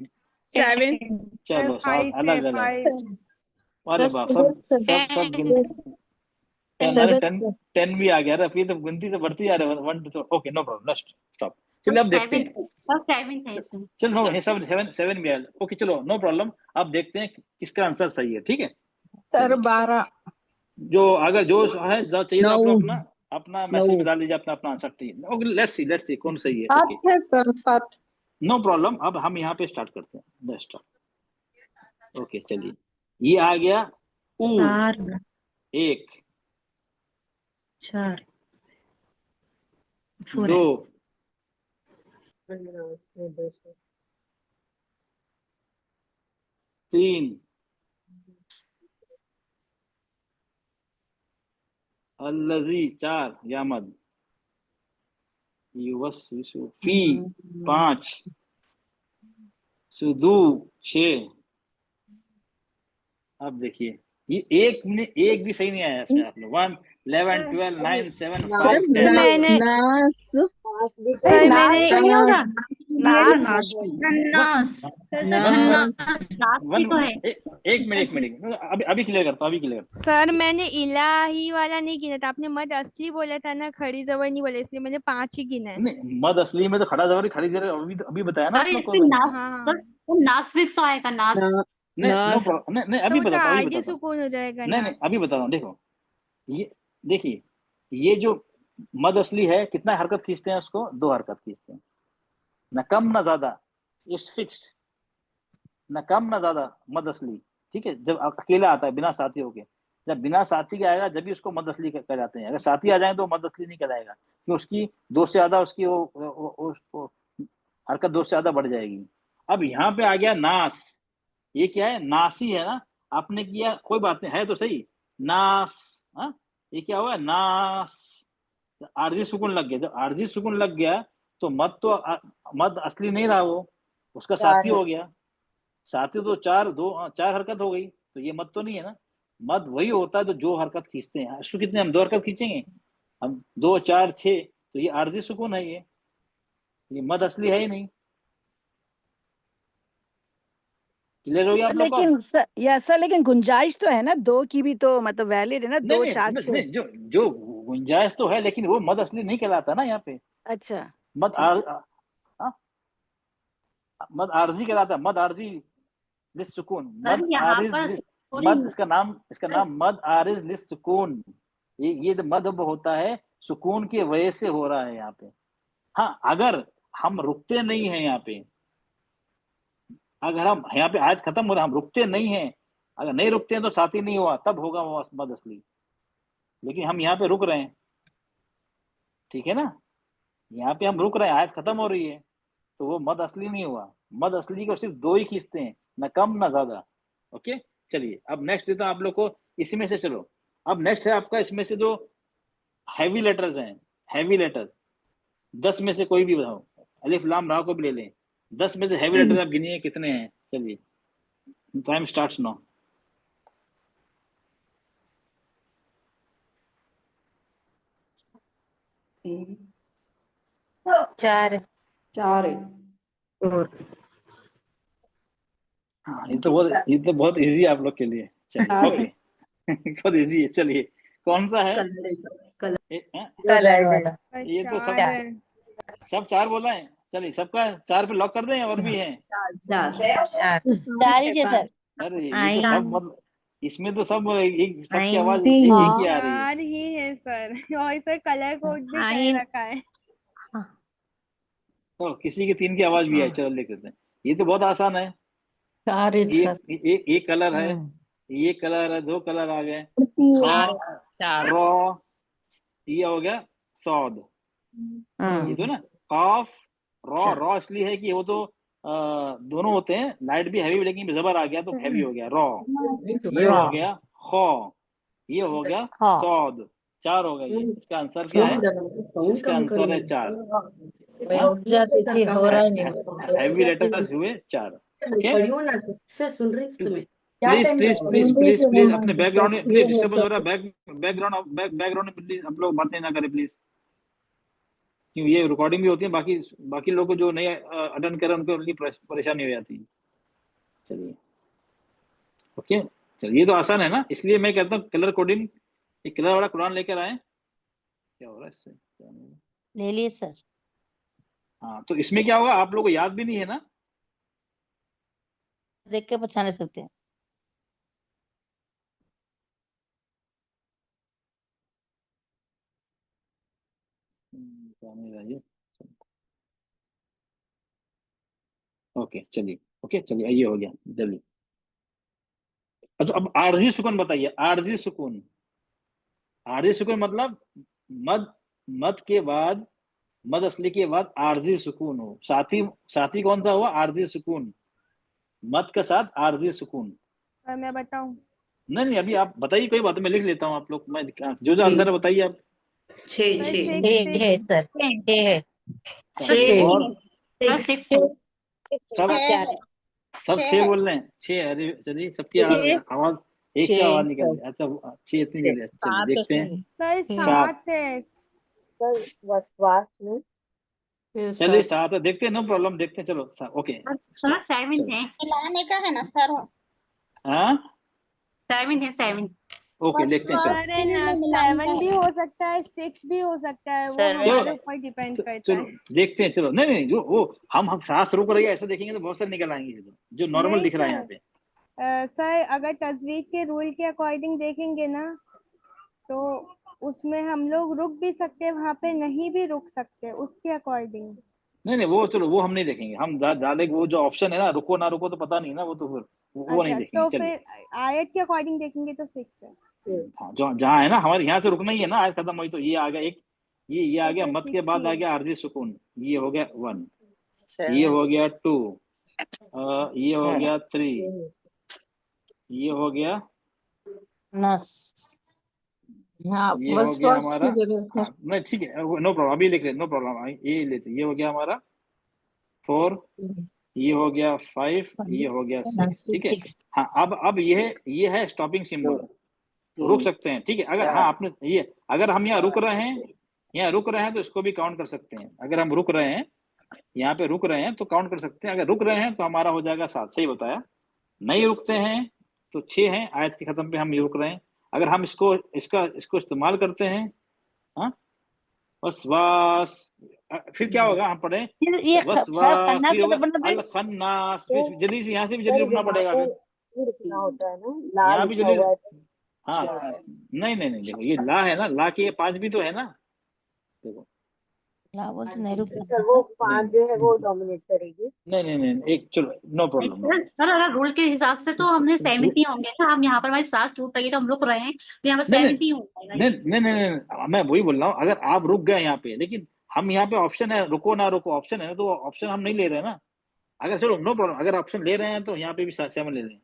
S3: 7,
S1: चलो,
S3: 5 है,
S1: अलग अलग।
S3: 5।
S1: अरे बाप, सब गिनती। 10, अरे 10 भी आ गया। अरे फिर तो गिनती तो बढ़ती आ रही है। 1 2। Okay no problem, next stop. चलिए अब देखते हैं। चलो नो, 7 भी आया। ओके चलो नो प्रॉब्लम। अब देखते हैं किसका आंसर सही है, ठीक है।
S5: सर 12।
S1: जो अगर जो है, जो चाहिए तो आप लोग
S7: 9।
S1: अपना अपना मैसेज में डाल दीजिए, अपना अपना आंसर। ठीक है, ओके, लेट्स सी कौन सही है। ओके
S5: 7 है सर, 7।
S1: No problem. अब हम यहाँ पे स्टार्ट करते हैं, स्टार्ट। ओके चलिए, ये आ गया ऊ, 1,
S8: 4
S1: 2, 3, अल्लजी 4, यामद, फी 5, सुदू 6। अब देखिए, ये एक भी सही नहीं आया इसमें। आप लोग 1, 11, 12, 9, 7, 5, 10।
S3: मैंने
S5: सर
S3: मैंने
S5: नहीं होगा।
S8: नास।
S1: एक मिनट, अभी क्लियर करता हूँ, अभी क्लियर।
S3: सर मैंने इलाही वाला नहीं गिना था, आपने मद असली बोला था ना, खड़ी जबर नहीं बोला, इसलिए मैंने 5 ही गिना है।
S1: नहीं, मद असली में तो खड़ा जबर, खड़ी जबर अभी बताया ना आप
S8: अरे
S1: लोग को
S8: इसमें
S1: मैंने।
S3: हाँ,
S8: नास फिक्स तो आएगा, नास।
S1: नहीं नो प्रॉब्लम, नहीं
S3: तो
S1: अभी
S3: वो तो
S1: बताता हूँ, अभी
S3: आगे
S1: बताता हूँ।
S3: सुकून हो जाएगा
S1: नहीं
S3: नास।
S1: अभी बता रहा हूँ। देखो, ये देखिए, ये जो मद असली है, कितना हरकत खींचते हैं उसको? 2 हरकत खींचते हैं, न कम न ज्यादा। इट्स फिक्स्ड, न कम न ज्यादा। मद असली, ठीक है। जब अकेला आता है बिना साथियों के, जब बिना साथी के आएगा जब भी उसको मद असली कहलाते हैं। अगर साथी आ जाए तो मद असली नहीं कहलाएगा, क्योंकि उसकी 2 से ज्यादा, उसकी वो हरकत 2 से ज्यादा बढ़ जाएगी। अब यहाँ पे आ गया नास। ये क्या है? नासी है ना। आपने किया, कोई बात नहीं, है तो सही, नास। हाँ, ये क्या हुआ? नास। आरजी सुकून लग गया। जब आरजी सुकून लग गया तो मद असली नहीं रहा, वो उसका साथी हो गया। साथी तो 4 हरकत हो गई, तो ये मद तो नहीं है ना। मद वही होता है तो जो हरकत खींचते हैं। इसको कितने, हम 2 हरकत खींचेंगे, हम 2, 4, 6, तो ये आरजी सुकून है। ये मद असली है ही नहीं। क्लियर हो गया आप लोग को?
S4: लेकिन सर लेकिन गुंजाइश तो है ना, 2 की भी तो मतलब वैलिड है ना, 2 4 6।
S1: नहीं, जो गुंजाइश तो है, लेकिन वो मद असली नहीं कहलाता ना यहाँ पे।
S4: अच्छा
S1: मद हाँ? मद आरजी कहलाता है। मद आरजी लिस सुकून, मद
S8: यहाँ
S1: आरिज
S8: पर
S1: मद, इसका नाम मद आरिज लिस सुकून। ये जो मद होता है, सुकून की वजह से हो रहा है यहाँ पे। हाँ, अगर हम रुकते नहीं है यहाँ पे, अगर हम यहाँ पे आज खत्म हो रहा है, हम रुकते नहीं हैं, अगर नहीं रुकते हैं तो साथी नहीं हुआ, तब होगा वो मद असली। लेकिन हम यहाँ पे रुक रहे हैं, ठीक है ना, यहाँ पे हम रुक रहे हैं, आयत खत्म हो रही है, तो वो मद असली नहीं हुआ। मद असली को सिर्फ दो ही खींचते हैं, ना कम ना ज्यादा। ओके, चलिए अब नेक्स्ट देता हूं आप लोग को इसमें से। चलो अब नेक्स्ट है आपका इसमें से जो हैवी लेटर्स हैं, हैवी लेटर 10 में से कोई भी बताओ, अलिफ लाम रा को भी ले लें, 10 में से हैवी लेटर्स आप गिनिए कितने हैं। चलिए टाइम स्टार्ट्स नाउ।
S2: चार
S1: हाँ, ये तो बहुत इजी है आप लोग के लिए। चलिए ओके बहुत इजी है। चलिए कौन सा है?
S2: कलर वाला।
S1: ये तो
S3: चार है।
S1: सब 4 बोला है। चलिए सबका 4 पे लॉक कर दें, और भी हैं?
S2: चार
S1: अरे ये तो सब मतलब इसमें तो सब एक सबकी आवाज एक
S2: तीन।
S1: ही आ रही है।
S3: चार ही है सर, और सर कलर कोड भी कर रखा है।
S1: तो किसी की 3 की आवाज भी आई, चलो लिख देते हैं। ये तो बहुत आसान है। एक कलर है, ये कलर है, 2 कलर आ गए,
S6: चार
S1: रॉ, ये हो गया सौद, ये तो ना काफ रॉ। रॉ इसलिए है कि वो तो दोनों होते हैं, लाइट भी हैवी, लेकिन जबर आ गया तो हैवी हो गया रॉ। ये हो गया खौ, ये हो गया सौद, 4 हो गए। ये इसका आंसर क्या है? इसका आंसर है 4। हैवी लेटर्स हुए 4। Please please please please please अपने बैकग्राउंड में प्लीज डिस्टर्बेंस हो रहा है, बैकग्राउंड में प्लीज आप लोग बातें ना करें प्लीज, क्योंकि ये रिकॉर्डिंग भी होती है, बाकी लोग को जो नहीं अटेंड कर रहे हैं उनको उनकी परेशानी हो जाती है। चलिए ओके, चलिए ये तो आसान है ना, इसलिए मैं कहता हूँ कलर कोडिंग, एक कलर वाला कुरान लेकर आए। क्या हो रहा है इससे?
S2: ले लिए सर।
S1: हाँ, तो इसमें क्या होगा, आप लोगों को याद भी नहीं है ना?
S2: देख के पहचान सकते हैं।
S1: ओके चलिए, ओके चलिए, ये हो गया जल्दी। अच्छा अब आरजी सुकून बताइए। आरजी सुकून, आरजी सुकून मतलब मद के बाद, मद असली के बाद आरजी सुकून हो। साथी कौन सा हुआ? आरजी सुकून, मद के साथ आरजी सुकून।
S3: सर मैं बताऊं?
S1: नहीं अभी आप बताइए, कोई बात, मैं लिख लेता हूँ, आप लोग मैं जो आंसर है बताइए आप।
S8: 6
S1: और सब 6 बोल रहे हैं? 6? अरे चलिए सबकी आवाज एक से आवाज निकल रही है। अच्छा 6 इतनी जल्दी? चलिए देखते हैं।
S3: सर 7 है।
S1: चलिए 7 है, देखते हैं, नो प्रॉब्लम, देखते हैं। चलो ओके,
S8: 7 है।
S9: लाने का है ना सर?
S1: हाँ
S8: 7 है 7।
S1: ओके देखते हैं। चलो
S3: सर है ना, 7 भी हो सकता है, 6 भी हो सकता है, वो हमारे ऊपर डिपेंड करता
S1: चलो
S3: है।
S1: देखते हैं। चलो नहीं जो वो हम सांस रुक रही है ऐसा देखेंगे तो बहुत सारे निकल आएंगे, जो नॉर्मल
S3: नहीं
S1: दिख रहा है
S3: सर।
S1: यहाँ पे।
S3: सर अगर तजवीज के रूल के अकॉर्डिंग देखेंगे ना, तो उसमें हम लोग रुक भी सकते हैं, वहां पे नहीं भी रुक सकते, उसके अकॉर्डिंग।
S1: नहीं वो चलो वो हम नहीं देखेंगे, हम डाले वो जो ऑप्शन है ना, रुको ना रुको तो पता नहीं ना, वो तो फिर वो नहीं
S3: अच्छा
S1: देखेंगे।
S3: तो
S1: चलिए
S3: फिर आयत के अकॉर्डिंग देखेंगे तो 6 है।
S1: हाँ, जो जहाँ है ना हमारे यहाँ से रुकना ही है ना, आज खत्म हुई तो ये आ गया एक, ये आ गया,
S3: अच्छा,
S1: मत के
S3: 6
S1: बाद आ
S3: ही
S1: गया आरजी सुकून, ये हो गया 1, ये हो गया 2, ये हो गया 3, ये हो गया ये हो गया हमारा। हाँ नहीं ठीक है, नो प्रॉब्लम, अभी लिख ले, नो प्रॉब्लम, ये लेते, ये हो गया हमारा 4, ये हो गया 5, ये हो गया 6, ठीक है। हाँ अब ये है स्टॉपिंग सिंबल, रुक सकते हैं, ठीक है। अगर हाँ आपने ये, अगर हम यहाँ रुक रहे हैं तो इसको भी काउंट कर सकते हैं। अगर हम रुक रहे हैं, यहाँ पे रुक रहे हैं तो काउंट कर सकते हैं। अगर रुक रहे हैं तो हमारा हो जाएगा 7, सही बताया। नहीं रुकते हैं तो 6 है, आयत के खत्म पे हम रुक रहे हैं। अगर हम इसको इस्तेमाल करते हैं, हाँ बस फिर क्या होगा, हम पढ़े बस अल खन्नास, जल्दी से यहाँ से भी जल्दी रुकना पड़ेगा फिर, यहाँ भी जल्दी। हाँ नहीं देखो ये ला है ना, ला के ये 5 भी तो है ना, देखो
S9: लावल तो नहीं रुक
S2: सर वो 5 जो है वो डोमिनेट करेगी।
S1: नहीं, एक चलो, नो प्रॉब्लम।
S8: सर सर अगर रूल के हिसाब से तो हमने 7 ही होंगे ना, हम यहाँ पर हमारी सांस टूट रही है तो हम रुक रहे हैं, तो यहाँ पर 7 ही होगा।
S1: नहीं, मैं वही बोल रहा हूँ, अगर आप रुक गए यहाँ पे, लेकिन हम यहाँ पे ऑप्शन है रुको ना रुको, ऑप्शन है ना, तो ऑप्शन हम नहीं ले रहे हैं ना। अगर चलो नो प्रॉब्लम, अगर ऑप्शन ले रहे हैं तो यहाँ पे भी 7 ले लें,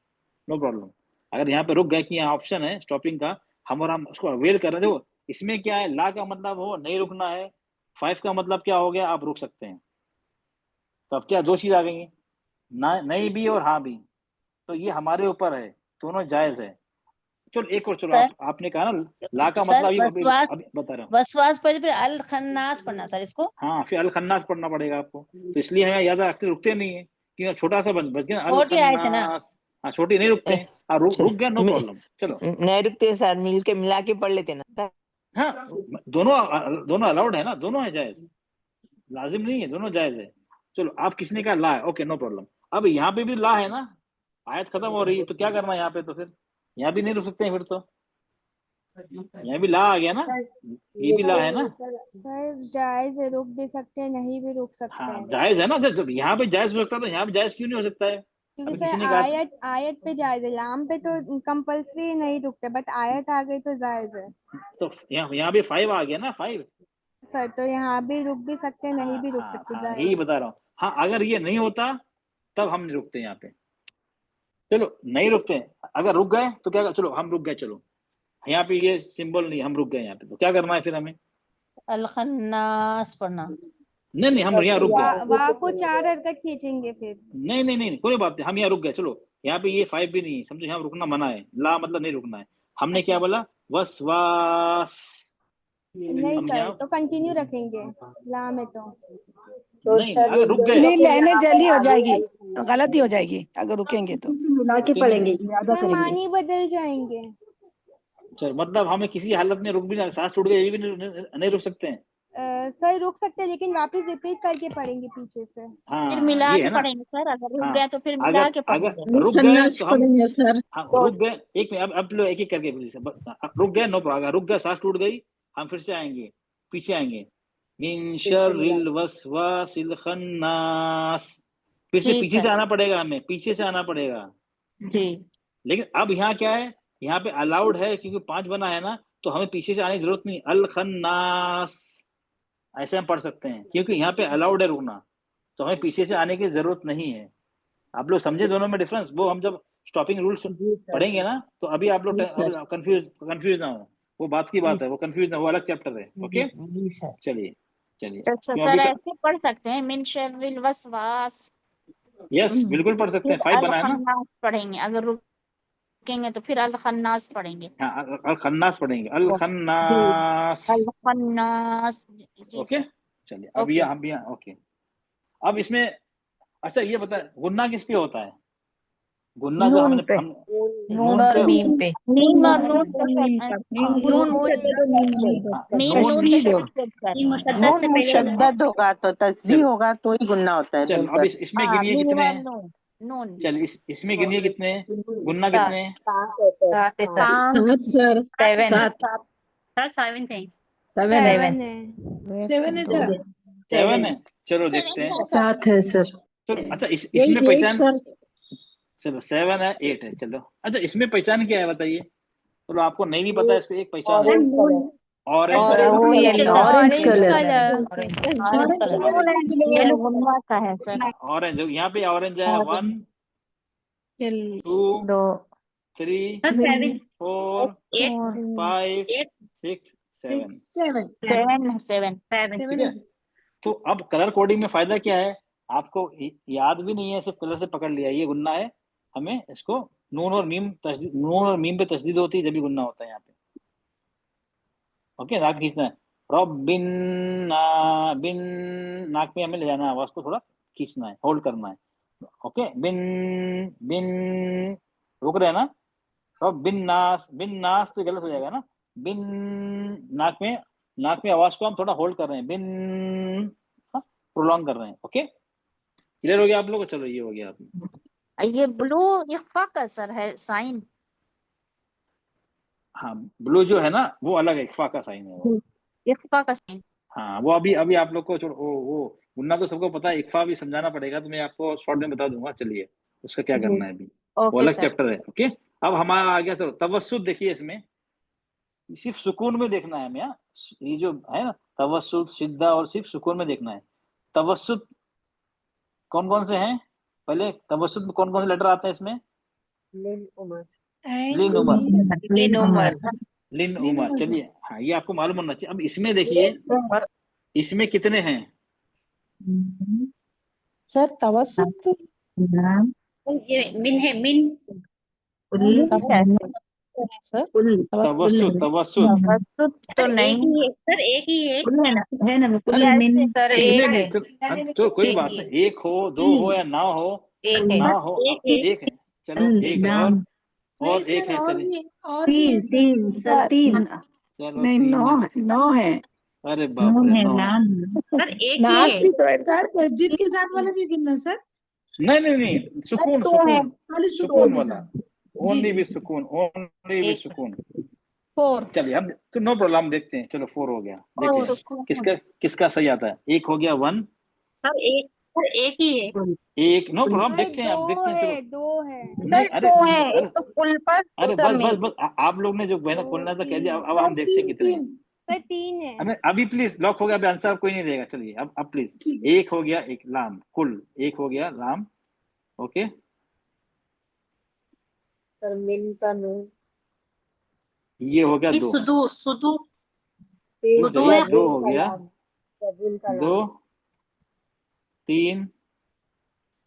S1: नो प्रॉब्लम। अगर यहाँ पे रुक गए कि यहाँ ऑप्शन है स्टॉपिंग का, हम उसको अवेल कर रहे हैं। देखो इसमें क्या है, ला का मतलब हो नहीं रुकना है, 5 का मतलब क्या हो गया, आप रुक सकते हैं। तो अब क्या 2 चीज आ गई हैं, ना नहीं भी और हाँ भी, तो ये हमारे ऊपर है, दोनों जायज है। चलो एक और, चलो आपने कहा ना ला का मतलब अभी बता रहा हूँ।
S9: वसवास पहले फिर अल खन्नास पढ़ना सर इसको।
S1: हाँ, फिर अल खन्नास पढ़ना पड़ेगा आपको, तो इसलिए हमें याद अक्सर रुकते नहीं है, क्योंकि छोटा सा बच गया अल
S9: छोटी आए थे ना।
S1: खन्नास। हाँ छोटी नहीं रुकते हैं, रुक गया नो प्रॉब्लम। चलो
S7: नहीं रुकते सर, मिला के पढ़ लेते ना।
S1: हाँ दोनों अलाउड है ना, दोनों है जायज, लाजिम नहीं है, दोनों जायज है। चलो आप किसने कहा ला है, ओके नो प्रॉब्लम। अब यहाँ पे भी ला है ना, आयत खत्म हो रही है, तो क्या करना है यहाँ पे, तो फिर यहाँ भी नहीं रुक सकते हैं, फिर तो यहाँ भी ला आ गया ना, ये भी ला है ना।
S3: सर जायज है, रुक भी सकते हैं, नहीं भी रुक सकते
S1: हाँ
S3: हैं।
S1: जायज है ना, जब यहाँ पे जायज हो सकता है तो यहाँ पे जायज क्यों नहीं हो सकता है।
S3: क्योंकि
S1: अभी किसी
S3: सर
S1: ने कहा
S3: आयत पे जायज है, लाम पे तो कंपल्सरी नहीं रुकते, बट आयत आ गई तो जायज है।
S1: तो यहाँ भी 5 आ गया ना, 5।
S3: सर तो यहाँ भी रुक भी सकते हैं, नहीं भी रुक सकते,
S1: यही
S3: जायज।
S1: बता रहा हूँ। हाँ अगर ये नहीं होता तब हम नहीं रुकते यहाँ पे। चलो नहीं रुकते, अगर रुक गए तो क्या, चलो हम रुक गए, चलो यहाँ पे ये सिंबल नहीं, हम रुक गए यहाँ पे, तो क्या करना है फिर हमें,
S9: अल खन्नास पढ़ना।
S1: नहीं हम यहाँ रुक गए,
S3: वाह को 4 हरकत खींचेंगे फिर।
S1: नहीं कोई बात नहीं, हम यहाँ रुक गए। चलो यहाँ पे ये 5 भी नहीं है, समझो यहाँ रुकना मना है, ला मतलब नहीं रुकना है। हमने क्या बोला, वसवास।
S3: नहीं सर तो कंटिन्यू रखेंगे ला में तो।
S1: नहीं अगर रुक गए,
S4: नहीं लेने जल्दी हो जाएगी, गलती हो जाएगी अगर रुकेंगे तो।
S2: मिला के पढ़ेंगे, ज्यादा
S3: सर
S2: करेंगे।
S3: मानी बदल जाएंगे।
S1: चलो मतलब हमें किसी हालत में रुक भी ना, सांस टूट गई ये भी नहीं रुक सकते हैं।
S3: सर रुक सकते हैं, लेकिन वापस रिपीट करके पढ़ेंगे पीछे से।
S1: हाँ
S6: फिर मिला
S1: ये
S6: के
S1: है ना।
S6: पढ़ेंगे सर, अगर रुक
S1: हाँ,
S6: गया तो फिर मिला के
S1: अगर
S6: पढ़ेंगे।
S1: रुक गए तो हम
S5: सर
S1: हाँ रुक गए, एक मिनट, अब लो एक एक करके रुक गए नो प्रॉब्लम, रुक गए सांस टूट गई, हम फिर से आएंगे, पीछे आएंगे, मिन शर्रिल वसवासिल खन्नास, फिर से
S6: जी
S1: पीछे से
S6: सर।
S1: आना पड़ेगा, हमें पीछे से आना पड़ेगा।
S6: जी
S1: लेकिन अब यहाँ क्या है, यहाँ पे अलाउड है क्योंकि 5 बना है ना, तो हमें पीछे से आने की जरूरत नहीं, अल खन्नास ऐसे हम पढ़ सकते हैं, क्योंकि यहाँ पे अलाउड है रुकना, तो हमें पीछे से आने की जरूरत नहीं है। आप लोग समझे दोनों में डिफरेंस, वो हम जब स्टॉपिंग रूल्स पढ़ेंगे ना, तो अभी आप लोग कंफ्यूज ना हो, वो बात की बात है, वो कंफ्यूज ना, वो अलग चैप्टर है। ओके चलिए
S6: तो
S1: क्यों
S6: सर
S1: अभी
S6: ऐसे पढ़ सकते हैं, मिन शर्रिल वसवास,
S1: यस बिल्कुल पढ़ सकते हैं, 5
S6: अल
S1: बना है ना।
S6: खन्नास पढ़ेंगे, अगर रुकेंगे तो फिर अल खन्नास पढ़ेंगे।
S1: हाँ अल खन्नास पढ़ेंगे, अल खन्नास।
S6: अल खन्नास। जी
S1: ओके
S6: सर।
S1: चलिए, अब ये हम भी ओके। अब इसमें अच्छा ये बता, गुन्ना किस पे होता है, गुन्ना जो हमने
S9: नून और मीम पे।
S6: मीम और नून पे सर, नून मीम नून पे
S4: तशदीद हो।
S9: नून मुशद्दद होगा तो तस्दी होगा तो ही गुन्ना होता है।
S1: चल अब इसमें गिनिए कितने हैं,
S6: नून
S1: चल इसमें गिनिए कितने हैं, गुन्ना कितने हैं,
S8: 7 थे।
S3: 7 है सर।
S1: 7 है। चलो देखते हैं,
S5: 7 है सर।
S1: चलो अच्छा इसमें पहचान, चलो 7 है 8 है, चलो अच्छा इसमें पहचान क्या है बताइए, चलो आपको नहीं भी पता है, इसको एक पहचान है,
S3: ऑरेंज कलर।
S1: ऑरेंज, यहाँ पे ऑरेंज है, 1 2 3 4 5 6 7। ठीक है, तो अब कलर कोडिंग में फायदा क्या है, आपको याद भी नहीं है, सिर्फ कलर से पकड़ लिया ये गुन्ना है, हमें इसको नून और मीम पे तशदीद होती है जब भी गुन्ना होता है यहाँ पे। ओके नाक खींचना है, बिन नाक में हमें ले जाना है, आवाज को थोड़ा खींचना है, होल्ड करना है। ओके बिन रुक रहे हैं ना, बिन नास तो गलत हो जाएगा ना, बिन नाक में आवाज को हम थोड़ा होल्ड कर रहे हैं, बिन प्रोलॉन्ग कर रहे हैं। ओके क्लियर हो गया आप लोग, चलो ये हो गया आप।
S6: ये ब्लू इख्फा का असर है साइन।
S1: हाँ ब्लू जो है ना वो अलग है, इख्फा का साइन है वो।
S6: इख्फा का साइन
S1: हाँ वो अभी अभी आप लोग को वो गुन्ना तो सबको पता है, इक्फा भी समझाना पड़ेगा, तो मैं आपको शॉर्ट में बता दूंगा। चलिए उसका क्या
S2: जी
S1: करना है अभी, वो
S2: ओके
S1: अलग
S2: सर।
S1: चैप्टर है। ओके, अब हमारा आ गया सर तवस्सुत। देखिए इसमें सिर्फ सुकून में देखना है हमें, हाँ? ये जो है ना तवस्सुत शिद्दा, और सिर्फ सुकून में देखना है। तवस्सुत कौन कौन से हैं? पहले तवस्सुत में कौन कौन से लेटर आते हैं इसमें? लिन उमर,
S2: लिन उमर।
S1: लिन उमर। चलिए हाँ, ये आपको मालूम होना चाहिए। अब इसमें देखिए इसमें कितने हैं?
S10: सर तवसुत
S8: ये मिन है, मिन।
S10: सर
S1: तवस्सुत तवस्सुत
S2: तो
S8: सर एक
S2: नहीं
S8: ही है सर, एक ही है।
S2: है ना, सर
S1: नहीं
S2: एक
S1: नहीं
S2: है।
S1: तो कोई बात नहीं, एक हो दो हो या ना हो,
S2: एक है।
S1: ना हो
S8: एक है।
S1: एक है। चलो एक है, और एक है। चलिए
S2: तीन सर तीन।
S1: चलो
S4: नहीं, 9 है, 9 है।
S1: अरे बाप रे, 9 है।
S8: सर एक ही
S4: नास
S8: है।
S4: भी तो है।
S5: सर तस्जीद के साथ वाला भी गिनना सर।
S1: नहीं नहीं नहीं, सुकून सुकून
S5: खाली
S1: सुकून
S5: के
S1: वाला,
S5: साथ।
S1: ओनली विद सुकून, ओनली विद सुकून।
S10: 4
S1: चलिए हम तो नो प्रॉब्लम, देखते हैं। चलो 4 हो गया। देखिए किसका किसका सही आता है। एक हो गया 1,
S8: सर एक ही है।
S1: एक नो प्रॉब्लम,
S3: अरे
S1: देखते हैं अब, देखते हैं। चलो
S3: दो है।
S1: नहीं, अरे
S2: एक
S1: अरे
S2: तो कुल पर
S1: अरे
S2: दूसरा
S1: बस बस
S2: मिल।
S1: बस आप लोग ने जो बहना
S3: दो,
S1: खोलना था कह दिया। अब
S3: तीन।
S1: हम देखते हैं कितने हैं।
S3: पर 3 है।
S1: हमें अभी प्लीज लॉक हो गया, अभी आंसर कोई नहीं देगा। चलिए अब प्लीज, एक हो गया, एक लाम, कुल एक हो गया लाम। ओके
S11: सर मिन का नून,
S1: ये हो गया
S8: ये
S1: 2,
S8: सुदू सुदू
S11: तीन
S8: सुदू है।
S1: 2 हो
S11: का
S1: गया,
S11: लाम, शर्रिल का
S1: 2
S11: लाम,
S1: 3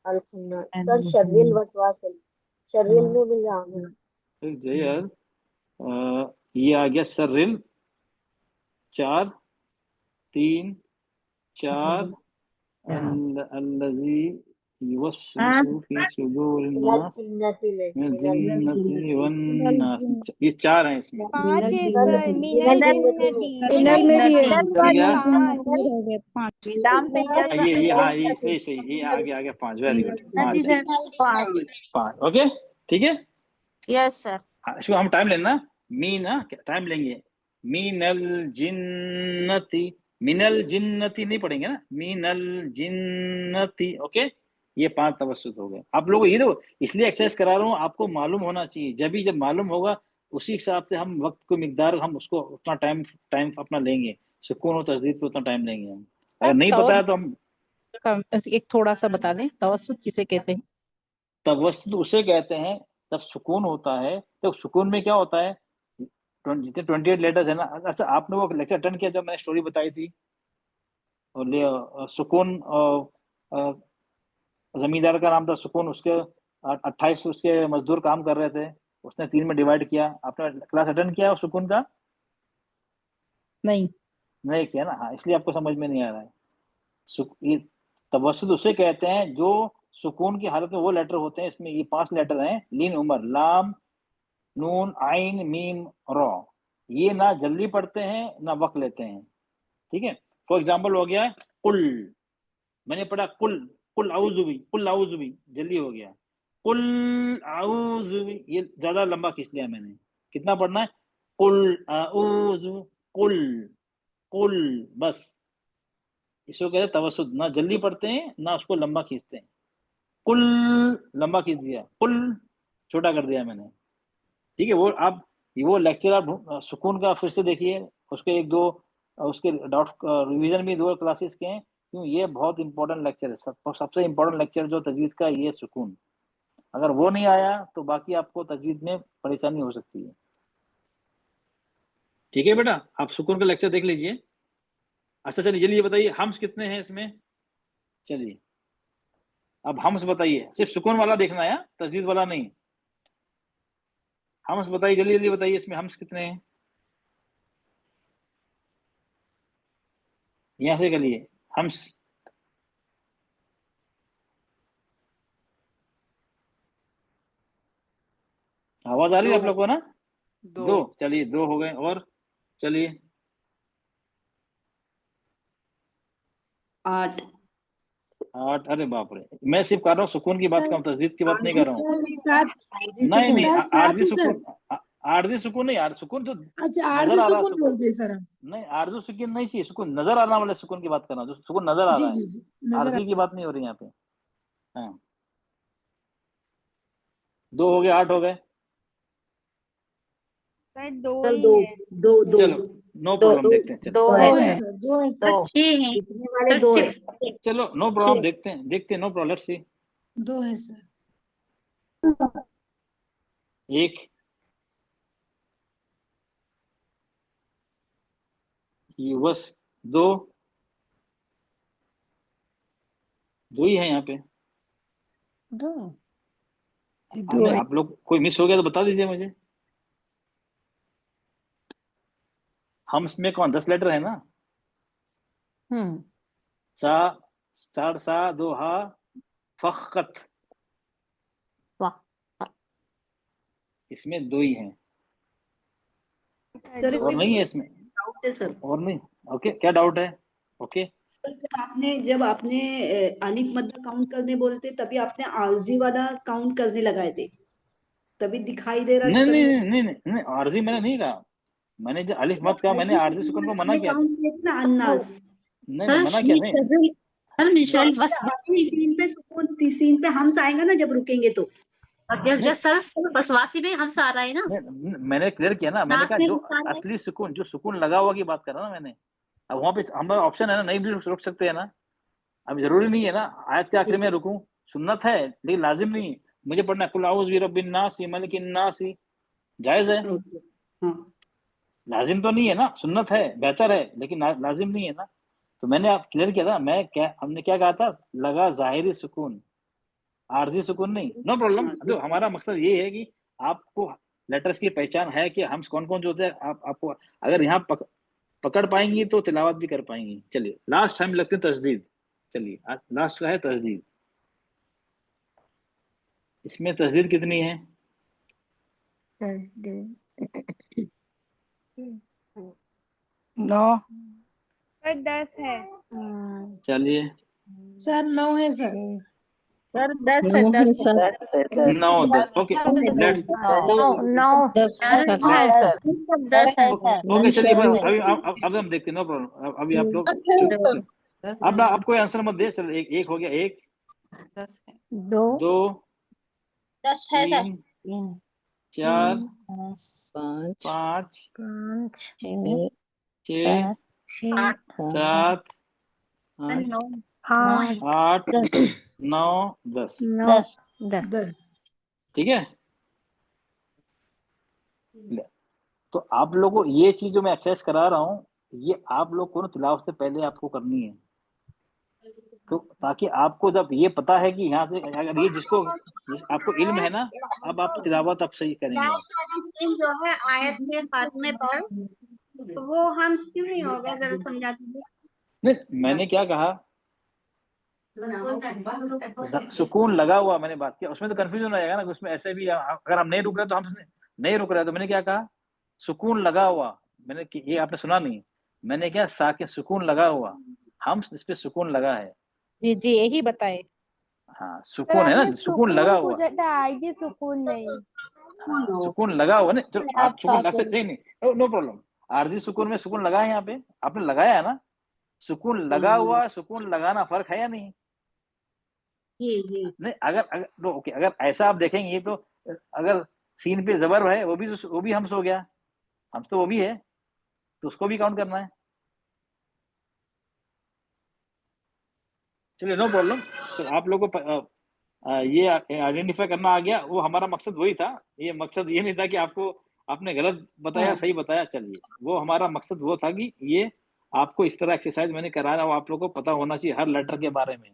S11: अलखुन्ना। सर शर्रिल वसवासिल, शर्रिल में भी लाम है।
S1: जयल, ये आ गया सर्रिल, 4 3 4 अल्लज़ी युवस्विसु फी सुदूरिन्नास
S11: जिन्नती में
S1: मिनल जिन्नति वन्नास। ये 4 हैं इसमें।
S3: 5 है
S11: सर
S3: सर। मिनल
S4: मिनल में भी है।
S1: चल गया।
S3: 5।
S1: ये हाँ, ये सही सही, ये आ गया 5। Very good, 5। ओके ठीक है।
S2: Yes sir.
S1: हाँ, इसको हम टाइम लेना, मीना टाइम लेंगे। मीनल जिन्नति, मिनल जिन्नति नहीं पढ़ेंगे ना, मिनल जिन्नति। ओके, ये 5 तवस्सुत हो गए। आप लोगों को ये दो इसलिए एक्सरसाइज करा रहा हूँ, आपको मालूम होना चाहिए। जब मालूम होगा उसी हिसाब से हम वक्त को मिकदार, हम उसको उतना टाइम अपना लेंगे। सुकून और तस्दीद पे उतना टाइम लेंगे हम। अगर नहीं पता है तो हम
S10: एक थोड़ा सा बता दें तवसुत किसे कहते हैं।
S1: तवस्सुत उसे कहते हैं जब सुकून होता है। तो सुकून में क्या होता है, जितने 28 लेटर्स है ना। अच्छा, आपने वो लेक्चर अटेंड किया जब मैंने स्टोरी बताई थी, और सुकून जमींदार का नाम था सुकून, उसके 28 उसके मजदूर काम कर रहे थे, उसने 3 में डिवाइड किया। आपने क्लास अटेंड किया सुकून का?
S10: नहीं
S1: किया ना, हाँ, इसलिए आपको समझ में नहीं आ रहा है। ये तवस्सुत उसे कहते हैं जो सुकून की हालत में वो लेटर होते हैं। इसमें ये 5 लेटर हैं, लीन उमर, लाम नून आइन मीम रॉ। ये ना जल्दी पढ़ते हैं ना वक्त लेते हैं। ठीक है, फॉर एग्जाम्पल हो गया कुल, मैंने पढ़ा कुल, कुल आउज़ुबी, जल्दी हो गया। कुल आउज़ुबी, ये ज्यादा लंबा खींच लिया मैंने। कितना पढ़ना है? कुल आउज़ु, कुल बस। इसको कहते हैं तवस्सुत, ना जल्दी पढ़ते हैं ना उसको लंबा खींचते हैं। कुल लंबा खींच दिया, कुल छोटा कर दिया मैंने। ठीक है, वो लेक्चर आप सुकून का फिर से देखिए, उसके 1-2 उसके डाउट रिवीजन भी 2 क्लासेस के हैं। क्यों? ये बहुत इंपॉर्टेंट लेक्चर है। सबसे इंपॉर्टेंट लेक्चर जो तजवीद का, ये सुकून। अगर वो नहीं आया तो बाकी आपको तजवीद में परेशानी हो सकती है। ठीक है बेटा, आप सुकून का लेक्चर देख लीजिए। अच्छा चलिए जल्दी बताइए, हम्स कितने हैं इसमें? चलिए अब हम्स बताइए, सिर्फ सुकून वाला देखना है, तजवीद वाला नहीं। हम्स बताइए, जल्दी जल्दी बताइए, इसमें हम्स कितने हैं? यहां से करिए हम्स। आवाज आ रही है आप लोग को ना? 2। चलिए 2 हो गए। और चलिए
S2: 8।
S1: अरे बाप रे, मैं सिर्फ कर रहा हूँ सुकून की बात कर रहा हूँ, तस्दीद की बात नहीं कर रहा हूँ। नहीं
S5: सर,
S1: आरजी
S5: सर,
S1: सुकून, आरजी सुकून नहीं, सुकून तो
S5: अच्छा
S1: नजर
S5: आरजी
S1: आ रहा
S5: सुकून बोलते हैं सर हम।
S1: नहीं, आरजू सुकून नहीं चाहिए, सुकून नजर आना वाले सुकून की बात कर रहा हूँ, जो सुकून नजर आ
S5: जी
S1: रहा
S5: जी
S1: है,
S5: जी नजर
S1: आरजी की बात नहीं हो रही यहाँ पे। हाँ 2 हो गए, 8 हो गए।
S3: सर 2
S11: सर
S3: ही
S11: दो
S3: है।
S11: दो दो
S1: चलो नो प्रॉब्लम, देखते हैं, चलो
S2: दो
S5: दो है
S2: है
S5: सर, दो है सर,
S2: दो
S8: 6 हैं
S11: दिखने वाले
S8: सर,
S11: दो है।
S8: 6
S1: चलो नो प्रॉब्लम, देखते हैं, नो प्रॉब्लम, लेट्स सी।
S5: दो है सर।
S1: 1 ये बस 2 ही है यहाँ पे।
S2: दो
S1: आपने आप लोग कोई मिस हो गया तो बता दीजिए मुझे। हम इसमें कौन 10 लेटर है ना, सा साड़ सा दो हा फखत, इसमें 2 ही हैं
S11: सर
S1: और नहीं है इसमें,
S11: डाउट है सर।
S1: और नहीं। ओके, क्या डाउट है? ओके
S11: सर जब आपने अलिफ मद्दा काउंट करने बोलते तभी आपने आलजी वाला काउंट करने लगाए थे, तभी दिखाई दे रहा
S1: नहीं
S11: तभी
S1: नहीं नहीं नहीं नहीं, आरजी मैंने नहीं कहा, मैंने जो अलिफ मत कहा, मैंने आरजी सुकून को मना किया।
S11: काउंट किए थे ना अन्नास।
S1: नहीं
S8: सर
S1: मना किया नहीं।
S8: सर मिशेल बस
S11: सीन पे सुकून, सीन पे हमस आएगा ना जब रुकेंगे तो।
S8: जस सर बसवासी में हमसे आ रहा है ना,
S1: मैंने क्लियर किया ना, मैंने
S8: नास
S1: कहा
S8: में
S1: जो
S8: हमसे आ रहा है।
S1: असली सुकून, जो सुकून लगा हुआ की बात कर रहा ना मैंने। अब वहां पे हमारा ऑप्शन है ना, नहीं भी रुक सकते हैं ना, अब जरूरी नहीं है ना आयत के आखिर में रुकूं, सुन्नत है लेकिन लाजिम नहीं है मुझे पढ़ना कुल आऊज़ बिरब्बिन नास मलिकिन नास, जायज है, लाजिम तो नहीं है ना, सुन्नत है, बेहतर है लेकिन लाजिम नहीं है ना। तो मैंने आप क्लियर किया था, हमने क्या कहा था, लगा जाहिरी सुकून, आरजी सुकून नहीं, नो प्रॉब्लम। तो हमारा मकसद ये है कि आपको लेटर्स की पहचान है कि हम कौन कौन जो होते हैं, आपको अगर यहाँ पकड़ पाएंगी तो तिलावत भी कर पाएंगी। चलिए लास्ट टाइम लगते हैं तस्दीद, चलिए लास्ट का है तस्दीद। इसमें तस्दीद कितनी है?
S4: नौ
S3: सर 10 है।
S1: चलिए
S5: सर 9 है सर।
S2: सर 10 है 10 है
S1: 9 10 ओके लेट्स
S2: नौ है सर 10 है
S1: ओके चलिए अभी अब हम देखते हैं, नो प्रॉब्लम। अभी आप लोग अब आप कोई आंसर मत दे, चलो एक हो गया, 1 2
S2: 10 है सर
S1: 3 4 5 6 7 8 9 10 ठीक है। तो आप लोगों को ये चीज जो मैं एक्सरसाइज करा रहा हूँ, ये आप लोग को ना तिलावत से पहले आपको करनी है, तो ताकि आपको जब ये पता है कि यहाँ से अगर ये आपको इल्म है ना, अब आप तिलावत आप सही करेंगे।
S2: जो है आयत के खात्मे पर तो वो हम क्यों नहीं होगा, जरा समझा दीजिए।
S1: नहीं मैंने क्या कहा, सुकून लगा हुआ मैंने बात किया, उसमें तो कंफ्यूजन आएगा ना, उसमें ऐसे भी अगर हम नहीं रुक रहे तो हम नहीं रुक रहे, तो मैंने क्या कहा, सुकून लगा हुआ, मैंने ये आपने सुना नहीं, मैंने क्या साके सुकून लगा हुआ, हम इस पे सुकून लगा है।
S10: जी जी यही बताए।
S1: हाँ सुकून है ना, सुकून लगा हुआ,
S3: आईडी सुकून नहीं।
S1: हाँ सुकून लगा हुआ नहीं, चलो आप सुकून लग सकते नहीं, नो प्रॉब्लम। आरजी सुकून में सुकून लगा है, यहाँ पे आपने लगाया है ना, सुकून लगा हुआ, सुकून लगाना फर्क है या नहीं? नहीं अगर ओके, अगर ऐसा आप देखेंगे तो अगर सीन पे जबर है वो भी हमस हो गया, हम तो वो भी है, तो उसको भी काउंट करना है। चलिए नो प्रॉब्लम। तो आप लोगों को ये आइडेंटिफाई करना आ गया, वो हमारा मकसद वही था, ये मकसद ये नहीं था कि आपको आपने गलत बताया सही बताया, चलिए वो हमारा मकसद वो था कि ये आपको इस तरह एक्सरसाइज मैंने कराया, वो आप लोगों को पता होना चाहिए हर लेटर के बारे में,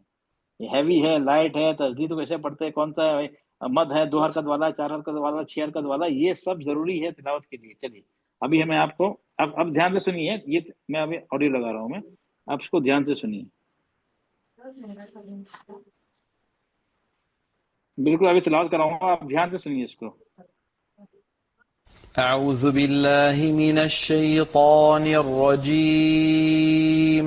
S1: ये हैवी है लाइट है, तस्दीद कैसे पढ़ते हैं, कौन सा मद है, 2 हरकत वाला, 4 हरकत वाला, 6 हरकत वाला, ये सब जरूरी है तिलावत के लिए। चलिए अभी हमें आपको अब ध्यान से सुनिए, ये मैं अभी ऑडियो लगा रहा हूँ, मैं आप इसको ध्यान से सुनिए, बिल्कुल अभी तिलावत कराऊंगा, आप ध्यान से सुनिए इसको।
S12: अऊज़ु बिल्लाहि मिनश शैतानिर रजीम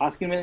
S1: आखिर में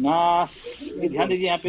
S1: नास, ये ध्यान दीजिए यहाँ पे.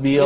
S1: प्लीज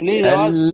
S1: प्लीज आवाज.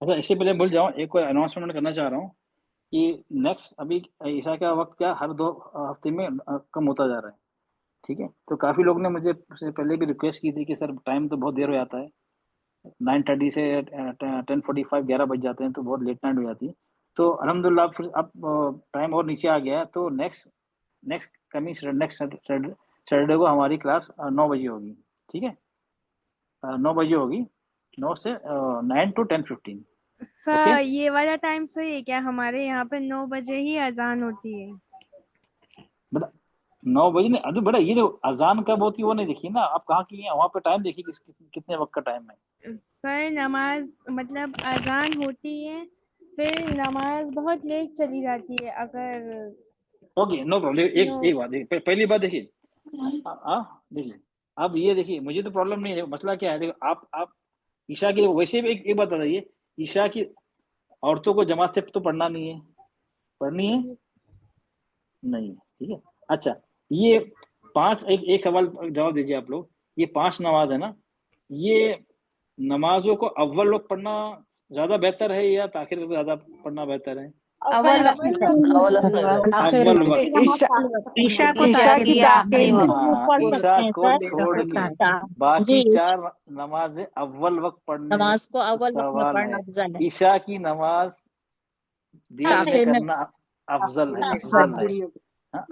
S1: अच्छा, इससे पहले भूल जाऊँ, एक और अनाउंसमेंट करना चाह रहा हूँ कि नेक्स्ट अभी ईशा का वक्त क्या हर 2 हफ्ते में कम होता जा रहा है. ठीक है, तो काफ़ी लोग ने मुझे उससे पहले भी रिक्वेस्ट की थी कि सर टाइम तो बहुत देर हो जाता है, 9:30 से 10:45 11 बज जाते हैं, तो बहुत लेट नाइट हो जाती है. तो अल्हम्दुलिल्लाह फिर अब टाइम और नीचे आ गया है, तो नेक्स्ट सैटरडे को हमारी क्लास 9 बजे होगी. ठीक है, 9 बजे होगी, 9 से 9 to 10:15.
S3: सर ये वाला टाइम सही है क्या? हमारे यहाँ पे 9 बजे ही अजान होती है.
S1: बड़ा 9 बजे नहीं, अरे बड़ा ये जो अजान कब होती है वो नहीं देखी ना, आप कहाँ की हैं, वहाँ पे टाइम देखिए कितने वक्त का टाइम है.
S3: सर नमाज मतलब अजान होती है, फिर नमाज बहुत लेट चली जाती है. अगर
S1: ओके, नो प्रॉब्लम. एक बात देखिए, पहली बात देखिए, देखिए अब ये देखिए, मुझे तो प्रॉब्लम नहीं है. मसला क्या है, देखो आप ईशा की वैसे भी एक बात बताइए, ईशा की औरतों को जमात से तो पढ़ना नहीं है, पढ़नी है नहीं. ठीक है, अच्छा ये 5 एक सवाल जवाब दीजिए आप लोग. ये 5 नमाज है ना, ये नमाजों को अव्वल वक्त पढ़ना ज्यादा बेहतर है या ताखिर में ज्यादा पढ़ना बेहतर है?
S7: अव्वल वक्त
S1: अव्वल वक्त.
S8: ईशा को
S7: ईशा की
S8: ताखिर
S7: ताखिर में
S1: ईशा को छोड़ के बाकी
S8: जी
S1: 4 नमाजें अव्वल वक्त पढ़ने
S8: नमाज को अव्वल वक्त में
S1: सवाल
S8: पढ़ना
S1: है.
S8: अफजल है
S1: ईशा की नमाज देर में
S8: ताखिर में
S1: करना अफजल है,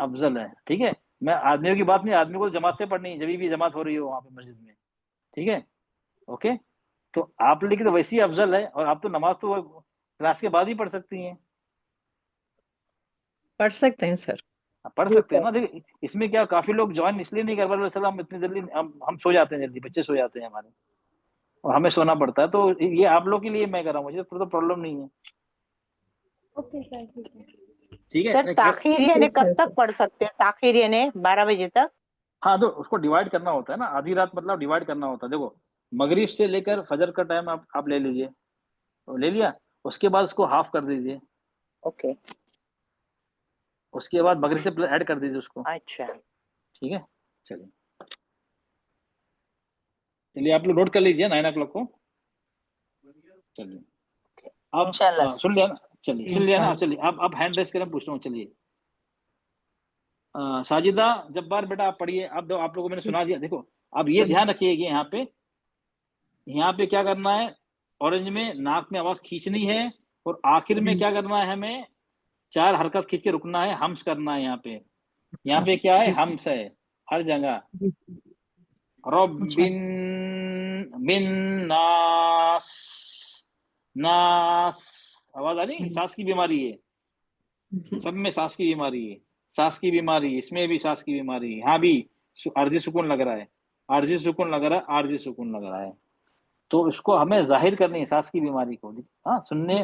S1: अफजल है. ठीक है, मैं आदमियों की बात नहीं, आदमी को जमात से पढ़नी है जब भी जमात हो रही हो वहां पे मस्जिद में. ठीक है, ओके. तो आप लेकिन तो वैसे ही अफजल है, और आप तो नमाज तो क्लास के बाद ही पढ़ सकती हैं.
S10: पढ़ सकते हैं सर.
S1: आप पढ़
S10: जी
S1: सकते हैं
S10: सर।
S1: ना। देखिए इसमें क्या, काफी लोग ज्वाइन इसलिए नहीं कर पाते, सर हम इतनी जल्दी हम सो जाते हैं, जल्दी बच्चे सो जाते हैं हमारे, और हमें सोना पड़ता है, तो ये आप लोग के लिए मैं कर रहा हूँ, मुझे तो प्रॉब्लम नहीं है।
S3: ओके सर, ठीक है।
S1: ठीक है,
S9: सर ताखिर यानी कब तक पढ़ सकते हैं? ताखिर यानी 12 बजे तक?
S1: हाँ तो उसको डिवाइड करना होता है ना, आधी रात मतलब डिवाइड करना होता है। देखो मगरिब से लेकर फजर का टाइम आप ले लीजिए, तो ले लिया, उसके बाद उसको हाफ कर दीजिए,
S9: ओके,
S1: उसके बाद मगरिब से ऐड कर दीजिए उसको।
S9: अच्छा।
S1: ठीक है, चलिए चलिए आप लोग नोट कर लीजिए 9 o'clock को। चलिए आप
S9: इंशाल्लाह।
S1: सुन लिया ना, चलिए सुन लिया ना,
S10: इंशाल्लाह।
S1: चलिए आप हैंड रेस करें, पूछ रहा हूँ। चलिए साजिदा जब्बार बेटा आप पढ़िए। आप दो, आप लोगों को मैंने सुना दिया। देखो अब ये ध्यान रखिएगा, यहाँ पे क्या करना है, ऑरेंज में नाक में आवाज खींचनी है, और आखिर में क्या करना है, हमें 4 हरकत खींच के रुकना है, हम्स करना है। यहाँ पे क्या है, हम्स है हर जगह। रब्बिन बिन नास, नास, आवाज आ रही, सांस की बीमारी है, सब में सांस की बीमारी है, सांस की बीमारी, इसमें भी सांस की बीमारी है, यहाँ भी आरजी सुकून लग रहा है, आरजी सुकून लग रहा है, आरजी सुकून लग रहा है। तो इसको हमें जाहिर करनी है, सांस की बीमारी को। हाँ, सुनने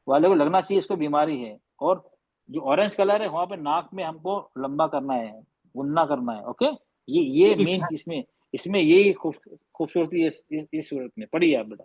S1: वाले को लगना चाहिए इसको बीमारी है। और जो ऑरेंज कलर है वहां पे नाक में हमको लंबा करना है, गुन्ना करना है। ओके, ये मेन चीज में, इसमें यही खूबसूरती है इस सूरत में। पढ़िए आप बेटा।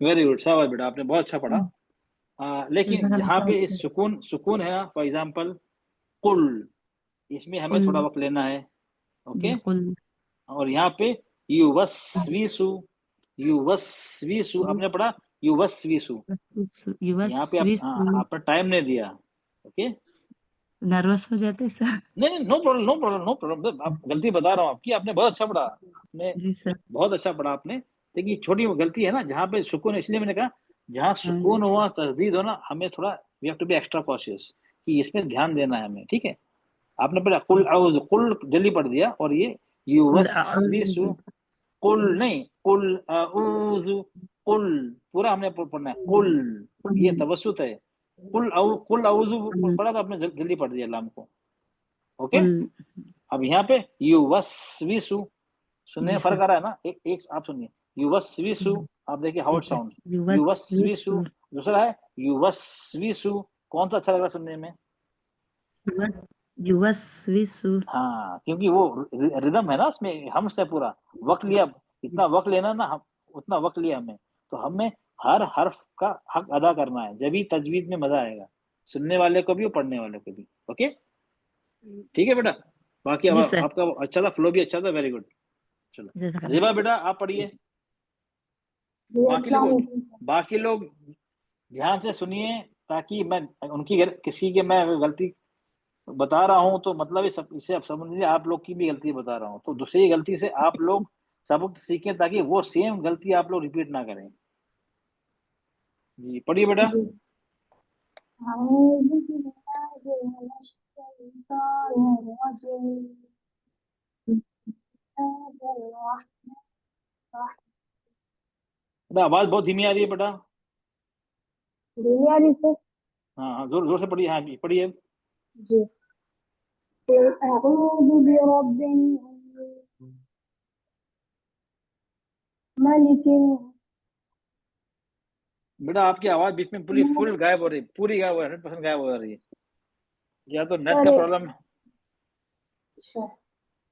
S1: वेरी गुड, शाबाश बेटा, आपने बहुत अच्छा पढ़ा। लेकिन जहाँ पे इस सुकून है ना, फॉर एग्जाम्पल कुल, इसमें हमें थोड़ा वक्त लेना है। ओके, और यहाँ पे युवस्विसु, युवस्विसु आपने पढ़ा, युवस्विसु, यहाँ पे आपने टाइम नहीं दिया। ओके,
S8: नर्वस हो जाते सर।
S1: नहीं, no problem, no problem, no problem. आप गलती बता रहा हूँ आपकी, आपने बहुत अच्छा पढ़ा, आपने
S8: जी सर।
S1: बहुत अच्छा पढ़ा आपने। देखिए छोटी गलती है ना, जहाँ पे सुकून है, इसलिए मैंने कहा जहाँ सुकून हुआ, तस्दीद हो ना, हमें थोड़ा we have to be extra cautious कि इसमें ध्यान देना है हमें। ठीक है, आपने पढ़ा कुल औज, कुल जल्दी पढ़ दिया, और ये युवस्विसु, कुल नहीं, कुल औज़ु, कुल पूरा हमने पढ़ना है, कुल, ये तवस्सुत है। कुल औज़ु पढ़ा तो आपने जल्दी पढ़ दिया लाम को। ओके, अब यहाँ पे युवस्विसु, सुनने में फर्क आ रहा है ना, एक आप सुनिए, युवस्विसु, आप देखिए हाउ इट साउंड, युवस्विसु। दूसरा है युवस्विसु, कौन सा अच्छा लग रहा है सुनने में?
S8: युवस्विसु।
S1: हाँ, क्योंकि वो रिदम है ना उसमें, हम से पूरा वक्त लिया, इतना वक्त लेना ना, हम उतना वक्त लिया हमें, तो हमें हर हर्फ का हक अदा करना है, जब ही तजवीद में मजा आएगा, सुनने वाले को भी और पढ़ने वाले को भी। ओके, ठीक है बेटा, बाकी
S8: जी सर।
S1: आपका अच्छा था, फ्लो भी अच्छा था, वेरी गुड। चलो ज़ेबा बेटा आप पढ़िए। बाकी लोग ध्यान से सुनिए, ताकि मैं उनकी किसी के मैं गलती बता रहा हूं तो मतलब ये सब, इसे आप समझ लीजिए आप लोग की भी गलती बता रहा हूं, तो दूसरी गलती से आप लोग सबक सीखें, ताकि वो सेम गलती आप लोग रिपीट ना करें। जी पढ़िए बेटा। बेटा आवाज बहुत धीमी आ रही है बेटा।
S10: धीमी आ रही सर?
S1: हाँ, जोर जोर से पढ़िए। हाँ जी पढ़िए।
S10: जी। अऊज़ु बिरब्बिन मलिकिन।
S1: बेटा आपकी आवाज बीच में पूरी फुल गायब हो रही है, पूरी गायब हो रही है, 100% गायब हो रही है, या तो नेट का प्रॉब्लम,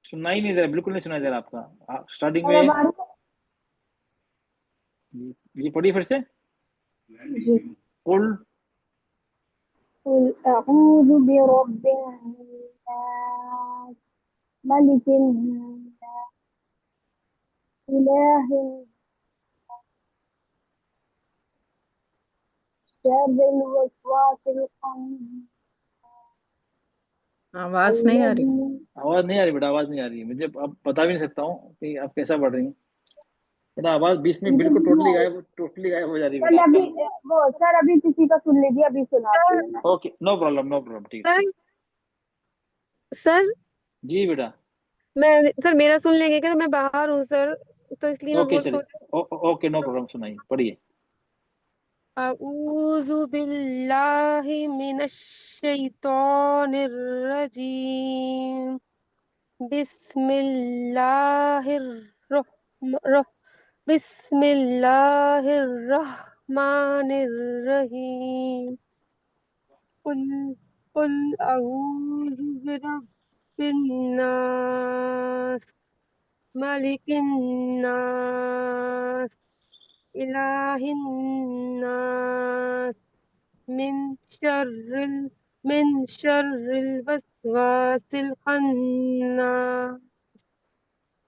S1: सुनना ही नहीं दे रहा, बिल्कुल नहीं सुनाई दे रहा आपका। स्टार्टिंग में ये पढ़िए फिर से।
S10: जी।
S1: कुल
S10: कुल अऊज़ु बिरब्बिन्नास मलिकिन्नास इलाहिन शर्रिल वसवासिल खन्नास
S9: आवाज नहीं आ रही।
S1: आवाज नहीं आ रही बेटा, आवाज नहीं आ रही है मुझे। अब बता भी नहीं सकता हूँ कि आप कैसा पढ़ रही हैं बेटा। आवाज बीच में बिल्कुल टोटली गायब हो जा रही है
S10: कल
S1: बेटा
S10: अभी
S1: आपका।
S10: वो सर अभी किसी का सुन लीजिए, अभी सुनाती हूँ मैं।
S1: ओके, नो प्रॉब्लम, ठीक है।
S13: सर
S1: जी बेटा।
S13: सर मेरा सुन लेंगे क्या? मैं बाहर हूँ सर, तो इसलिए मैं
S1: ओके
S13: बोल
S1: चलिए, ओके नो प्रॉब्लम, सुनाइए, पढ़िए।
S13: अऊज़ु बिल्लाहि मिनश शैतानिर रजीम बिस्मिल्लाहिर बिस्मिल्लाहिर्रहमानिर रहीम कुल कुल अऊज़ु बिरब्बिन नास मलिकिन नास इलाहिन नास मिन शर्रिल वसवासिल खन्नास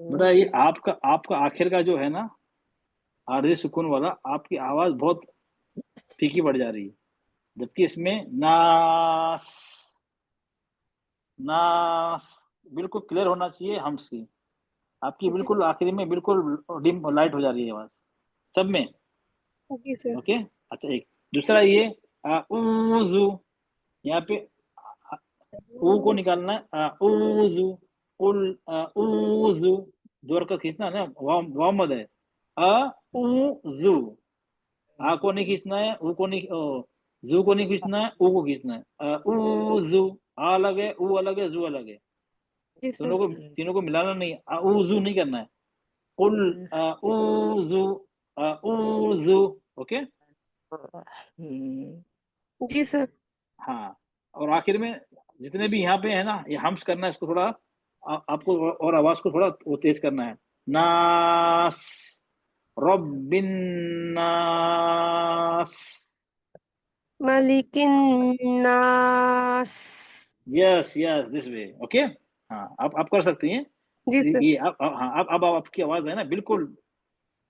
S1: बेटा ये आपका आखिर का जो है ना आरजी सुकून वाला, आपकी आवाज बहुत फीकी पड़ जा रही है, जबकि इसमें नास नास बिल्कुल क्लियर होना चाहिए हम्स की। आपकी बिल्कुल आखिरी में बिल्कुल डिम लाइट हो जा रही है आवाज सब में।
S13: जी सर।
S1: ओके, अच्छा एक दूसरा ये ऊजू, यहाँ पे ऊ को निकालना है। ऊजू उल ऊजू, जोर का खींचना है ना, वाम मद है। ऊजू, आ को नहीं खींचना है, ऊ को नहीं जू को नहीं खींचना है, ऊ को खींचना है। ऊजू, आ अलग है, ऊ अलग है, जू अलग है,
S13: जी सर।
S1: तीनों को मिलाना नहीं है। ऊजू नहीं करना है। कुल ऊजू ऊजू, ओके।
S13: जी सर।
S1: हाँ, और आखिर में जितने भी यहाँ पे है ना, ये हम्स करना है, इसको थोड़ा आपको और आवाज को थोड़ा वो तेज करना है। नास रब्बिन नास,
S13: मलिकिन नास।
S1: Yes yes this way, okay. हाँ, आप कर सकती हैं
S13: जी सर।
S1: ये। हाँ, अब आपकी आवाज है ना बिल्कुल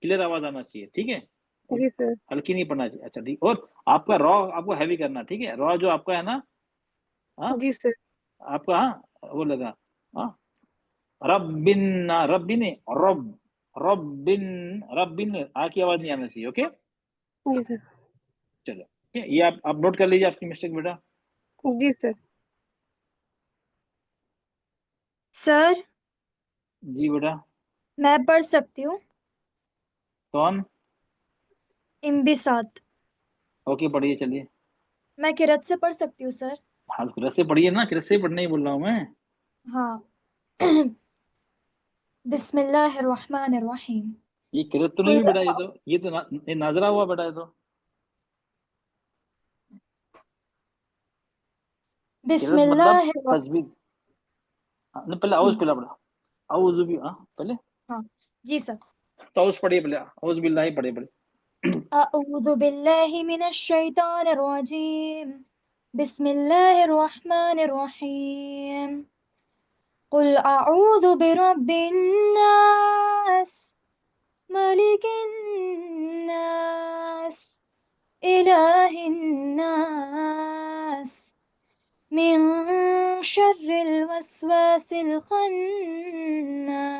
S1: क्लियर आवाज आना चाहिए, ठीक है। और
S13: जी सर।
S1: हल्की नहीं पड़ना चाहिए। अच्छा ठीक, और आपका रॉ आपको हैवी करना, ठीक है। रॉ जो आपका है ना, हाँ
S13: जी सर।
S1: आपका, हाँ वो लगा, हाँ रब्बिन रब्बिन रब रब्बिन रब्बिन, आ की आवाज नहीं आना चाहिए, ओके।
S13: जी सर।
S1: चलो ठीक है, ये आप नोट कर लीजिए आपकी मिस्टेक बेटा।
S13: जी सर।
S14: सर
S1: जी बेटा।
S14: मैं पढ़ सकती हूँ।
S1: कौन?
S14: इम्बिसात।
S1: ओके पढ़िए, चलिए।
S14: मैं किरत से पढ़ सकती हूँ सर।
S1: हाँ किरत से पढ़िए ना, किरत से ही पढ़ने ही बोल रहा हूँ मैं।
S14: हाँ बिस्मिल्लाहिर्रहमानिर्रहीम।
S1: ये किरत तो नहीं
S14: कुल
S1: हुई बेटा, ये नाजरा हुआ बेटा, ये तो किरत मतलब
S14: बिस्मिल्लाहिर्रहमान।
S1: तजवीद। नहीं पहले औज पहला पढ़ा, औज भी, हाँ पहले
S14: हाँ जी सर।
S1: तो औज पढ़िए, पहले औज बिल्लाही पढ़िए पहले।
S14: अऊज़ु बिल्लाहि मिनश शैतानिर रजीम बिस्मिल्लाहिर्रहमानिर्रहीम कुल अऊज़ु बिरब्बिन नास मलिकिन नास इलाहिन नास मिन शर्रिल वसवासिल खन्नास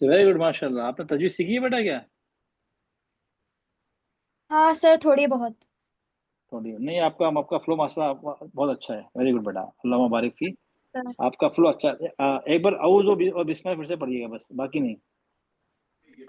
S1: वेरी गुड, माशाल्लाह। आपने तजवीज सीखी है बेटा क्या?
S14: हाँ सर थोड़ी बहुत।
S1: थोड़ी नहीं, आपका फ्लो माशाल्लाह बहुत अच्छा है। वेरी गुड बेटा, अल्लाह मुबारक फी।
S14: सर
S1: आपका फ्लो अच्छा है। एक बार औज और बिस्मिल्लाह फिर से पढ़िएगा बस, बाकी नहीं।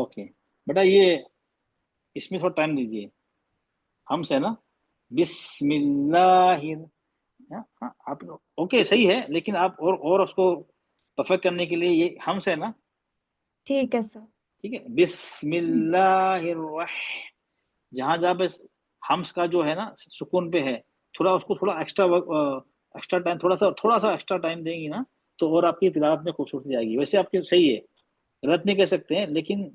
S1: ओके बेटा, ये इसमें थोड़ा टाइम दीजिए। हम से ना बिस्मिल्लाहिर, हाँ आप ओके सही है, लेकिन आप और उसको परफेक्ट करने के लिए ये हम से ना,
S14: ठीक है सर।
S1: ठीक है, बिस्मिल्लाहिर, जहाँ जहाँ पे हम्स का जो है ना सुकून पे है, थोड़ा उसको थोड़ा एक्स्ट्रा टाइम, थोड़ा सा एक्स्ट्रा टाइम देंगी ना, तो और आपकी तिलावत में खूबसूरती आएगी। वैसे आपकी सही है, गलत नहीं कह सकते हैं, लेकिन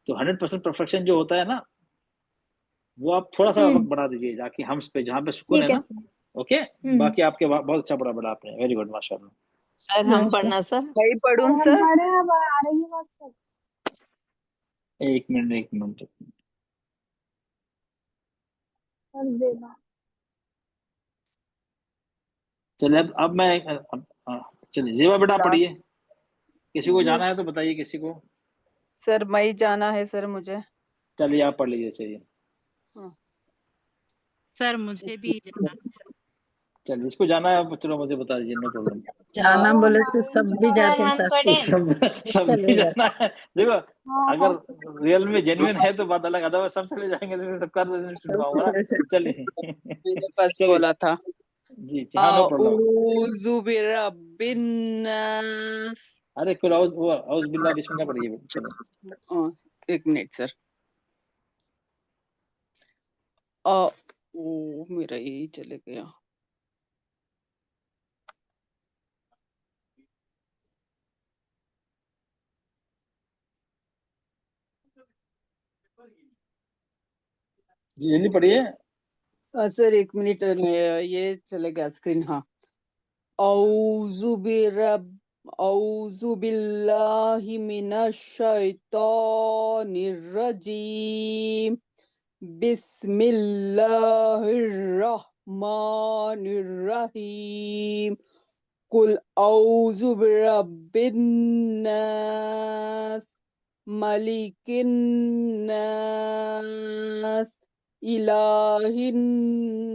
S1: तो 100% परफेक्शन जो होता है ना, वो आप थोड़ा सा वक्त बढ़ा दीजिए जाके हम्स पे, जहाँ पे सुकून है
S14: ठीक है
S1: ना।
S14: सर।
S1: ओके, बाकी आपके बहुत अच्छा पढ़ा बेटा आपने, वेरी गुड, माशाल्लाह।
S7: सर हम पढ़ना सर।
S9: वही पढ़ूं
S10: हम
S9: सर?
S10: पढ़े, अब आ रही है बात सर।
S1: एक मिनट
S10: कर देना।
S1: चलिए, अब मैं चलिए जेबा बेटा पढ़िए।
S9: लास्ट
S1: किसी को जाना है तो बताइए, किसी को।
S9: सर, मई जाना है सर मुझे।
S1: चलिए आप पढ़ लीजिए, चलिए।
S15: सर मुझे भी जाना है सर।
S1: चलिए, जिसको जाना है चलो मुझे बता दीजिए, नो प्रॉब्लम।
S9: जाना बोले तो सब भी जाते हैं
S1: सब भी जाना है। देखो, अगर रियल में जेन्युइन है तो बात अलग, अदरवाइज सब चले जाएंगे तो सबका नहीं सुन पाऊंगा ना। चलिए
S16: मैंने फर्स्ट
S1: चलिए
S16: बोला था।
S1: जी, हाँ नो प्रॉब्लम।
S16: औज़ु बिरब्बिन नास।
S1: अरे कुल औज़ बिल्लाह बिस्मिल्लाह पढ़िए, चलो।
S16: एक मिनट सर। ओ मेरा यही चले गया।
S1: जी जल्दी पढ़िए।
S16: सर एक मिनट, ये चले गया स्क्रीन। हाँ, औज़ु बिल्लाहि मिनश शैतानिर रजीम। बिस्मिल्लाहिर रहमानिर रहीम। कुल औज़ु बिरब्बिन नास, मलिकिन नास, इलाहिन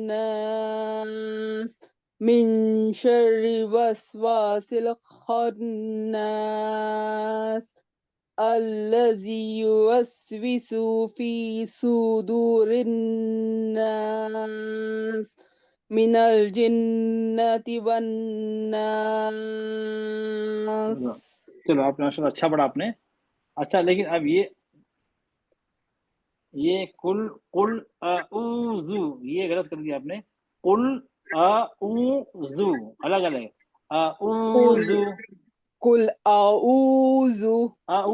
S16: नास, मिन शर्रि वस्वासिल खन्नास, अल्लज़ी युवस्विसु फी सुदूरिन नास, मिनल जिन्नति वन नास।
S1: चलो आपने माशाल्लाह अच्छा पढ़ा आपने। अच्छा, लेकिन अब ये कुल अऊज़ु, ये गलत कर दिया आपने। कुल अऊज़ु अलग अलग, अऊज़ु।
S16: कुल आऊज़ु,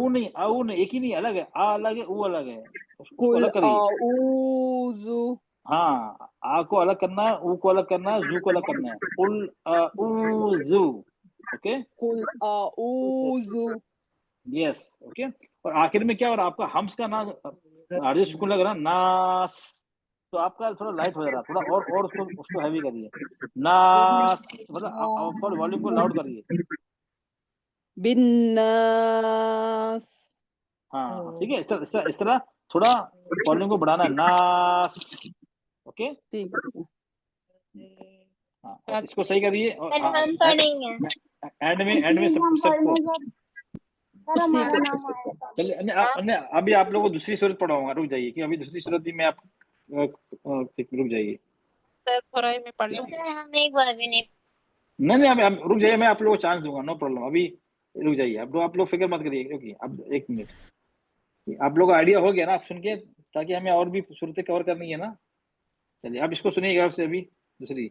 S1: नहीं, एक ही नहीं, अलग है। आ अलग है, ऊ अलग है, उसको
S16: कुल
S1: अलग करिए।
S16: आऊज़ु।
S1: हाँ, आ को अलग करना है, ऊ को अलग करना है, जू को अलग करना है। कुल अऊज़ु, ओके।
S16: कुल आऊज़ु।
S1: Yes, okay. और आखिर में क्या हो रहा है, आपका हम्स का ना आरजे सुकून लग रहा है, नास, तो आपका थोड़ा लाइट हो जा रहा है, थोड़ा और उसको हैवी करिए। नास, मतलब थोड़ा वॉल्यूम को लाउड करिए।
S16: बिन्नास।
S1: हाँ ठीक है, इस तरह थोड़ा वॉल्यूम को बढ़ाना है, नास, ओके।
S16: ठीक है।
S1: हाँ, और इसको सही करिए। और
S10: सर हम पढ़ेंगे।
S1: एंड में सबको।
S10: सर हमारा नाम आया था।
S1: चलिए, अभी आप लोगों को दूसरी सूरत पढ़ाऊंगा, रुक जाइए, कि अभी दूसरी सूरत भी मैं आप रुक जाइए।
S15: सर थोड़ा ही मैं पढ़ लूँ।
S10: सर हम एक बार भी नहीं।
S1: नहीं अब रुक जाइए, मैं आप लोगों को चांस दूंगा, नो प्रॉब्लम। अभी रुक जाइए, आप लोग फिक्र मत करिए, क्योंकि अब एक मिनट, आप लोगों को आइडिया हो गया ना आप सुन के, ताकि हमें और भी सूरतें कवर करनी है ना। चलिए आप इसको सुनिएगा से अभी दूसरी।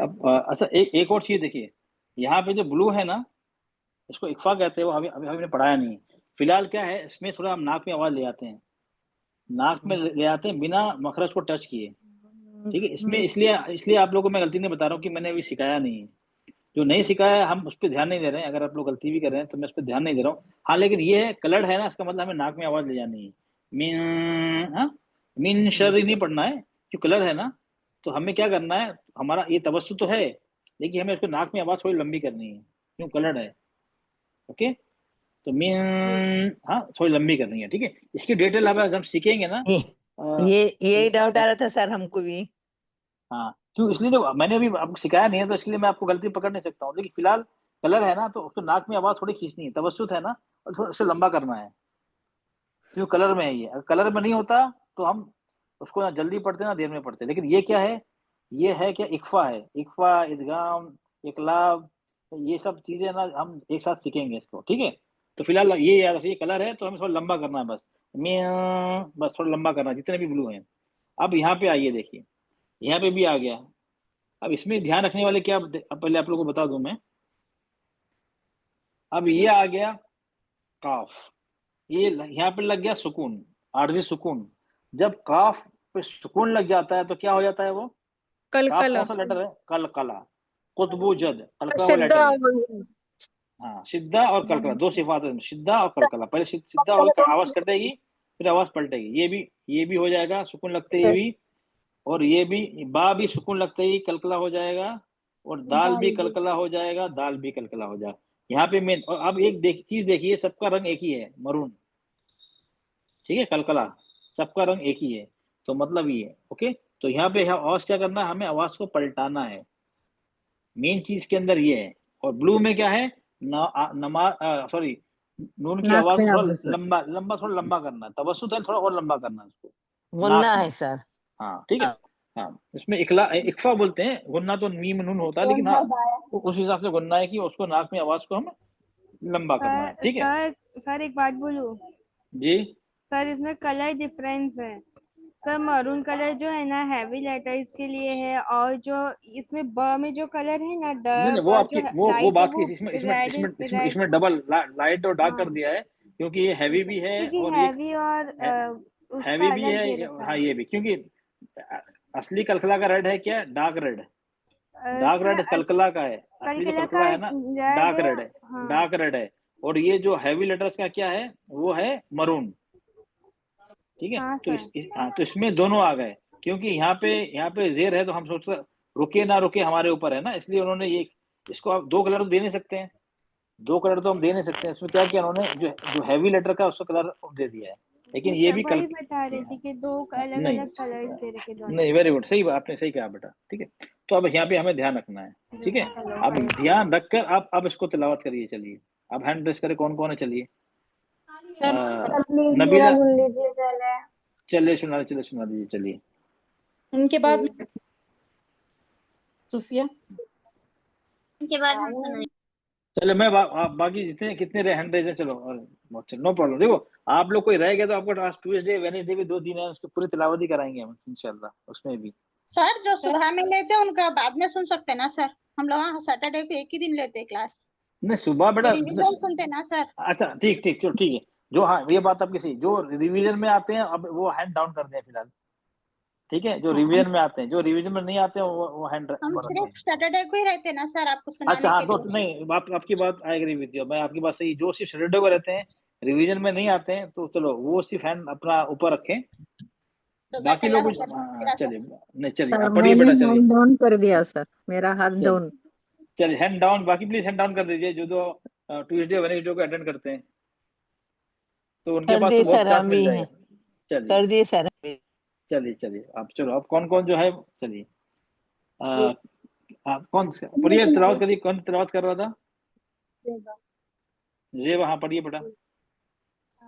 S1: अब अच्छा एक और चीज देखिए, यहाँ पे जो ब्लू है ना, इसको इक्फा कहते हैं, वो अभी हमने पढ़ाया नहीं। फिलहाल क्या है, इसमें थोड़ा हम नाक में आवाज ले आते हैं, नाक में ले आते हैं बिना मखरज को टच किए, ठीक है। इसमें इसलिए आप लोगों को मैं गलती नहीं बता रहा हूँ कि मैंने अभी सिखाया नहीं है। जो नहीं सिखाया हम उस पर ध्यान नहीं दे रहे हैं। अगर आप लोग गलती भी कर रहे हैं तो मैं उस पर ध्यान नहीं दे रहा हूँ। हाँ, लेकिन ये है कलर्ड है ना, इसका मतलब हमें नाक में आवाज ले जानी है। मीन शर्री नहीं पढ़ना है, जो कलर है ना, तो हमें क्या करना है, हमारा ये तवस्सुत तो है, लेकिन हमें उसको नाक में आवाज थोड़ी लंबी करनी है, क्यों, कलर्ड है। ओके, तो मीन थोड़ी लंबी करनी है, ठीक है। इसकी डिटेल अब हम सीखेंगे ना।
S7: ये डाउट आ रहा था सर हमको भी।
S1: हाँ, क्यों, इसलिए जो मैंने अभी आपको सिखाया नहीं है तो इसलिए मैं आपको गलती पकड़ नहीं सकता हूँ। लेकिन फिलहाल कलर है ना, तो उसको नाक में आवाज थोड़ी खींचनी है, तवस्सुत है ना, और थोड़ा उससे लंबा करना है, क्यों, कलर में है ये। अगर कलर में नहीं होता तो हम उसको ना जल्दी पढ़ते ना देर में पढ़ते। लेकिन ये क्या है, ये है क्या, इक्फा है, इक्फा, इदगाम, इकलाब, ये सब चीजें ना हम एक साथ सीखेंगे इसको, ठीक है। तो फिलहाल ये याद रखिए, कलर है तो हमें थोड़ा लंबा करना है, बस थोड़ा लंबा करना है, जितने भी ब्लू हैं। अब यहाँ पे आइए, देखिए यहाँ पे भी आ गया। अब इसमें ध्यान रखने वाले क्या, पहले आप लोगों को बता दूं मैं। अब ये आ गया काफ, ये यहाँ पे लग गया सुकून, आरजी सुकून। जब काफ पे सुकून लग जाता है तो क्या हो जाता है, वो काफ कौन सा लेटर है, कलकला, कुतबू जद, कलकला वाला लेटर है। हाँ, शिद्दा और कलकला दो सिफात है, शिद्दा और कलकला। पहले शिद्दा और आवाज कटेगी, फिर आवाज पलटेगी। ये भी हो जाएगा सुकून लगते ही भी, और ये भी, बा भी सुकून लगते ही कलकला हो जाएगा, और दाल भी कलकला हो जाएगा, दाल भी कलकला हो जाएगा। यहाँ पे मेन, और अब एक चीज देखिए, सबका रंग एक ही है, मरून, ठीक है, कलकला, सबका रंग एक ही है, तो मतलब ये, ओके। तो यहाँ पे आवाज क्या करना है, हमें आवाज को पलटाना है, मेन चीज के अंदर ये है। और ब्लू में क्या है, सॉरी, नून की आवाज थोड़ा लंबा करना है, तवस्सुत है, थोड़ा और लंबा करना है उसको,
S7: गुन्ना है सर।
S1: हाँ, ठीक है। हाँ, इसमें इक्फा बोलते हैं, गुन्ना तो मीम नून होता है, लेकिन हाँ उस हिसाब से गुन्ना है कि उसको नाक में आवाज को हम लंबा करना है, ठीक है।
S3: सर एक बात बोलूं
S1: जी
S3: सर, इसमें कलर डिफरेंस है सर। मरून कलर जो है ना, हैवी लेटर्स के लिए है, और जो इसमें ब में जो कलर है ना,
S1: नहीं, वो आपकी वो बात की, इसमें डबल लाइट और डार्क कर दिया है, क्योंकि ये हैवी भी है, और
S3: हैवी और
S1: हैवी भी है, हाँ ये भी, क्योंकि असली कलकला का रेड है क्या, डार्क रेड, डार्क रेड कलकला का है, असली जो कलकला है ना डार्क रेड है, डार्क रेड है। और ये जो हैवी लेटर्स का क्या है, वो है मरून, ठीक है। तो इसमें दोनों आ गए, क्योंकि यहाँ पे जेर है, तो हम सोचते रुके ना रुके हमारे ऊपर है ना, इसलिए उन्होंने ये, इसको आप दो कलर तो दे नहीं सकते हैं, दो कलर तो हम दे नहीं सकते हैं। इसमें क्या किया उन्होंने, जो हैवी लेटर का उसका कलर दे दिया है, लेकिन ये भी
S3: वही बता रही थी कि दो अलग अलग कलर्स दे रखे दोनों।
S1: नहीं, वेरी गुड, सही बात, आपने सही कहा बेटा, ठीक है। तो अब यहाँ पे हमें ध्यान रखना है, ठीक है। अब ध्यान रखकर आप अब इसको तिलावत करिए। चलिए, अब हैंड प्रेस करें, कौन कौन है, चलिए। नबीला, चलिए सुना दीजिए, चलिए।
S11: उनके बाद में सुफिया।
S10: इनके बाद हम सुनाएंगे।
S1: चलो मैं बाकी जितने कितने हैंड रेज है, चलो नो प्रॉब्लम। देखो आप लोग कोई रह गया तो आपको आज ट्यूसडे वेडनेसडे भी 2 दिन है, उसकी पूरी तिलावत ही कराएंगे हम इंशाल्लाह, उसमें भी।
S2: सर जो सुबह में लेते हैं उनका बाद में सुन सकते हैं ना सर? हम लोग सैटरडे को एक ही दिन लेते हैं क्लास,
S1: नहीं सुबह बेटा
S2: रिवीजन सुनते हैं ना सर?
S1: अच्छा ठीक ठीक, चलो ठीक है। जो हाँ ये बात आपकी सही, जो रिवीजन में आते हैं अब वो हैंड डाउन कर दें फिलहाल, ठीक है। जो रिवीजन में आते हैं, जो रिवीजन में नहीं आते हैं वो हैंड
S2: हम
S1: ऊपर रखें।
S2: सिर्फ सैटरडे को ही रहते हैं ना सर आपको सुनाने
S1: अच्छा हाँ
S2: के
S1: तो
S2: लिए?
S1: नहीं, आपकी बात आई एग्री विद यू, मैं आपकी बात सही। जो सिर्फ सैटरडे को रहते हैं, रिवीजन में नहीं आते हैं, तो चलो वो सिर्फ हैंड अपना ऊपर रखें, बाकी लोग कुछ चलिए नहीं, चलिए
S9: सर
S1: आप पढ़िए
S9: मैंने
S1: बेटा, चलिए
S9: हैंड डाउन कर दिया सर, मेरा हाथ
S1: चलिए
S9: डाउन।
S1: चलिए हैंड डाउन, बाकी प्लीज हैंड डाउन कर दीजिए जो ट्यूसडे वेडनेसडे को अटेंड करते हैं, तो उनके
S7: कर
S1: पास तो
S7: दिए
S1: बहुत
S7: सर,
S1: चांस
S7: हम
S1: मिल
S7: भी
S1: जाएगा।
S7: हैं,
S1: चलिए
S7: कर दिए सर हम भी।
S1: चलिए चलिए आप चलो, आप कौन कौन जो है, चलिए आप कौन पढ़िए, तिलावत करिए। कौन तिलावत कर रहा था? जेब, हाँ पढ़िए बेटा।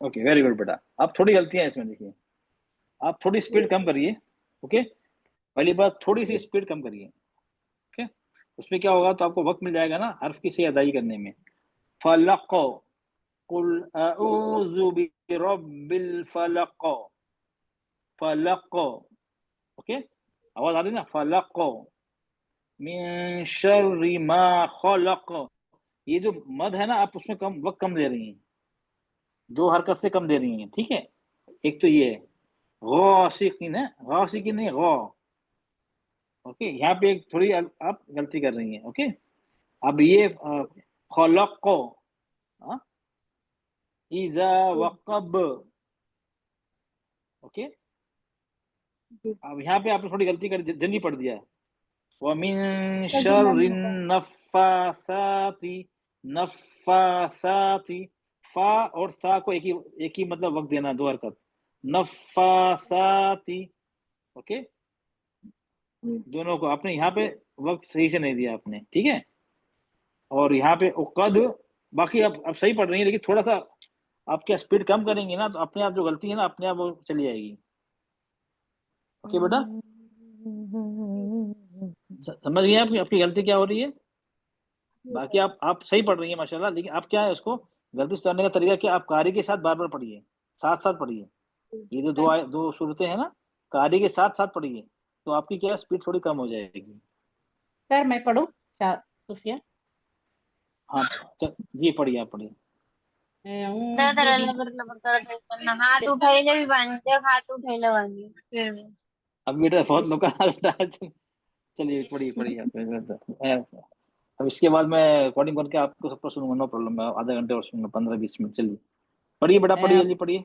S1: ओके वेरी गुड बेटा। अब थोड़ी गलतियां इसमें देखिए, आप थोड़ी स्पीड कम करिए। ओके, पहली बात थोड़ी सी स्पीड कम करिए। ओके, उसमें क्या होगा तो आपको वक्त मिल जाएगा ना हर्फ की सही अदाई करने में। फलक, कुल अऊज़ु बिरब्बिल फलक, फलक। ओके, आवाज आ रही ना? फलक मिन शर्रि मा खलक। ये जो मद है ना, आप उसमें वक्त कम दे रही हैं, 2 हरकत से कम दे रही हैं, ठीक है। एक तो ये गौसिकिन है, गौसिकिन नहीं गौ। ओके, यहाँ पे एक थोड़ी आप गलती कर रही हैं। ओके, अब ये खलक इज़ा वक़ब। ओके, अब यहाँ पे आपने थोड़ी गलती कर, जल्दी पढ़ दिया है। वमिन शर्रिन नफ़्फ़ासाती, नफ़्फ़ासाती, फा और सा को एक ही मतलब वक्त देना, 2 हरकत। नफ़्फ़ासाती, ओके, दोनों को आपने यहाँ पे वक्त सही से नहीं दिया आपने, ठीक है। और यहाँ पे उक़द, बाकी आप सही पढ़ रही हैं, लेकिन थोड़ा सा आप क्या स्पीड कम करेंगे ना, तो अपने आप जो गलती है ना अपने आप वो चली जाएगी। ओके बेटा, समझ गए आपकी गलती क्या हो रही है। बाकी आप सही पढ़ रही हैं माशाल्लाह, लेकिन आप क्या है उसको गलती सुधारने का तरीका क्या, आप कारी के साथ बार बार पढ़िए, साथ साथ पढ़िए। ये जो दो सूरतें हैं ना, कारी के साथ साथ पढ़िए, तो आपकी क्या स्पीड थोड़ी कम हो जाएगी।
S11: सर मैं पढ़ूं सुफिया?
S1: हाँ जी पढ़िए, आप पढ़िए।
S10: हाथ उठाइले भी बांधते, हाथ उठाइले बांधते फिर भी।
S1: अब बेटा बहुत लोग चलिए पढ़िए। अब इसके बाद मैं रिकॉर्डिंग करके आपको सबको सुनूंगा, नो प्रॉब्लम। मैं आधे घंटे और सुनूंगा, 15-20 मिनट। चलिए पढ़िए बेटा, पढ़िए जल्दी पढ़िए।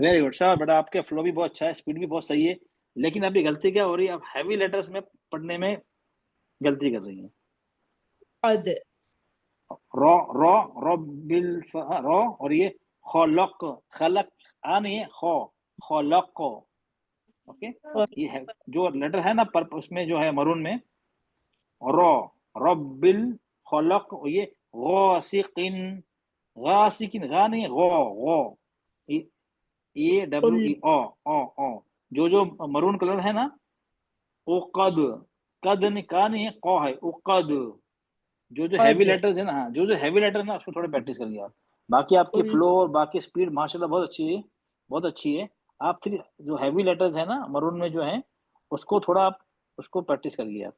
S1: वेरी गुड शाबाश बेटा, आपके फ्लो भी बहुत अच्छा है, स्पीड भी बहुत सही है, लेकिन अभी गलती क्या हो रही है, आप हैवी लेटर्स में पढ़ने में गलती कर रही हैं।
S11: कद,
S1: raw raw raw bill raw, और ये खलक, खलक आ नहीं है, खो खलक। ओके, ये है जो लेटर है ना पर उसमें जो है मरून में, रॉ रब्बिल खलक, ये गासिकिन, गासिकिन गा नहीं है, गो गो, ओ जो मरून कलर है ना, वो कद, कद नहीं, का नहीं है, कौ है, वो कद। जो हैवी लेटर्स है ना, हाँ, जो हैवी लेटर है ना, उसको थोड़ा प्रैक्टिस करिए आप। बाकी आपकी फ्लो और बाकी स्पीड माशाल्लाह बहुत अच्छी है, बहुत अच्छी है। आप जो हैवी लेटर्स है ना मरून में जो है, उसको थोड़ा आप उसको प्रैक्टिस करिए आप।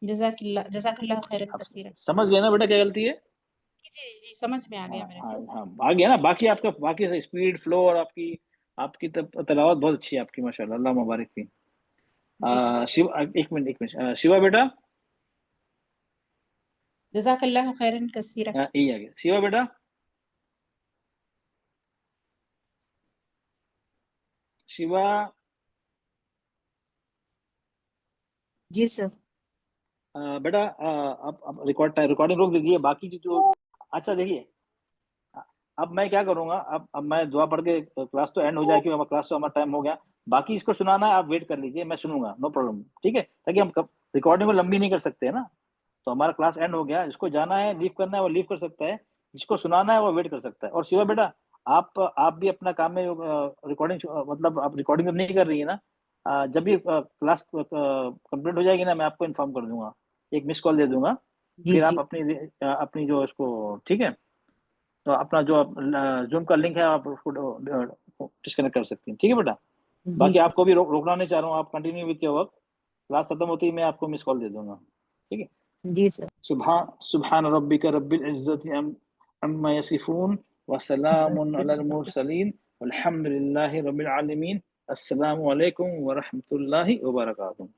S15: जज़ाकल्लाह खैरन कसीरन।
S1: समझ गए ना बेटा क्या गलती है?
S15: जी समझ में आ गया मेरे को।
S1: हाँ, आ गया ना। बाकी आपका बाकी स्पीड, फ्लो और आपकी तिलावत बहुत अच्छी है आपकी माशाल्लाह, अल्लाह मुबारक फी। शिवा, एक मिनट, शिवा बेटा,
S15: जज़ाकल्लाह खैरन कसीरन।
S1: यही आ गया। शिवा बेटा, शिवा,
S13: जी सर।
S1: बेटा अब रिकॉर्डिंग रोक दीजिए। बाकी जो अच्छा देखिए, अब मैं क्या करूंगा, अब मैं दुआ पढ़ के क्लास तो एंड हो जाएगी, हमारा क्लास तो हमारा टाइम हो गया। बाकी इसको सुनाना है, आप वेट कर लीजिए, मैं सुनूंगा, नो प्रॉब्लम, ठीक है? ताकि हम रिकॉर्डिंग को लंबी नहीं कर सकते है ना। तो हमारा क्लास एंड हो गया, जिसको जाना है, लीव करना है, वो लीव कर सकता है, जिसको सुनाना है वो वेट कर सकता है। और शिवा बेटा, आप भी अपना काम में रिकॉर्डिंग, मतलब आप रिकॉर्डिंग नहीं कर रही है ना, जब भी क्लास कंप्लीट हो जाएगी ना, मैं आपको इन्फॉर्म कर दूंगा, एक मिस कॉल दे दूंगा, फिर आप अपनी जो इसको, ठीक है, तो अपना जो जूम का लिंक है आप उसको डिस्कनेक्ट कर सकती हैं, ठीक है बेटा? बाकी आपको भी रोकना नहीं चाह रहा हूँ, आप continue with your work. Class खत्म होती ही मैं आपको मिस कॉल दे दूंगा, ठीक है
S13: जी सर।
S1: सुभान रब्बिका रब्बिल इज्जति अम्मा यसिफून व सलामुन अलल मुरसलीन वल्हम्दुलिल्लाहि रब्बिल आलमीन। अस्सलामु अलैकुम व रहमतुल्लाहि व बरकातुहू।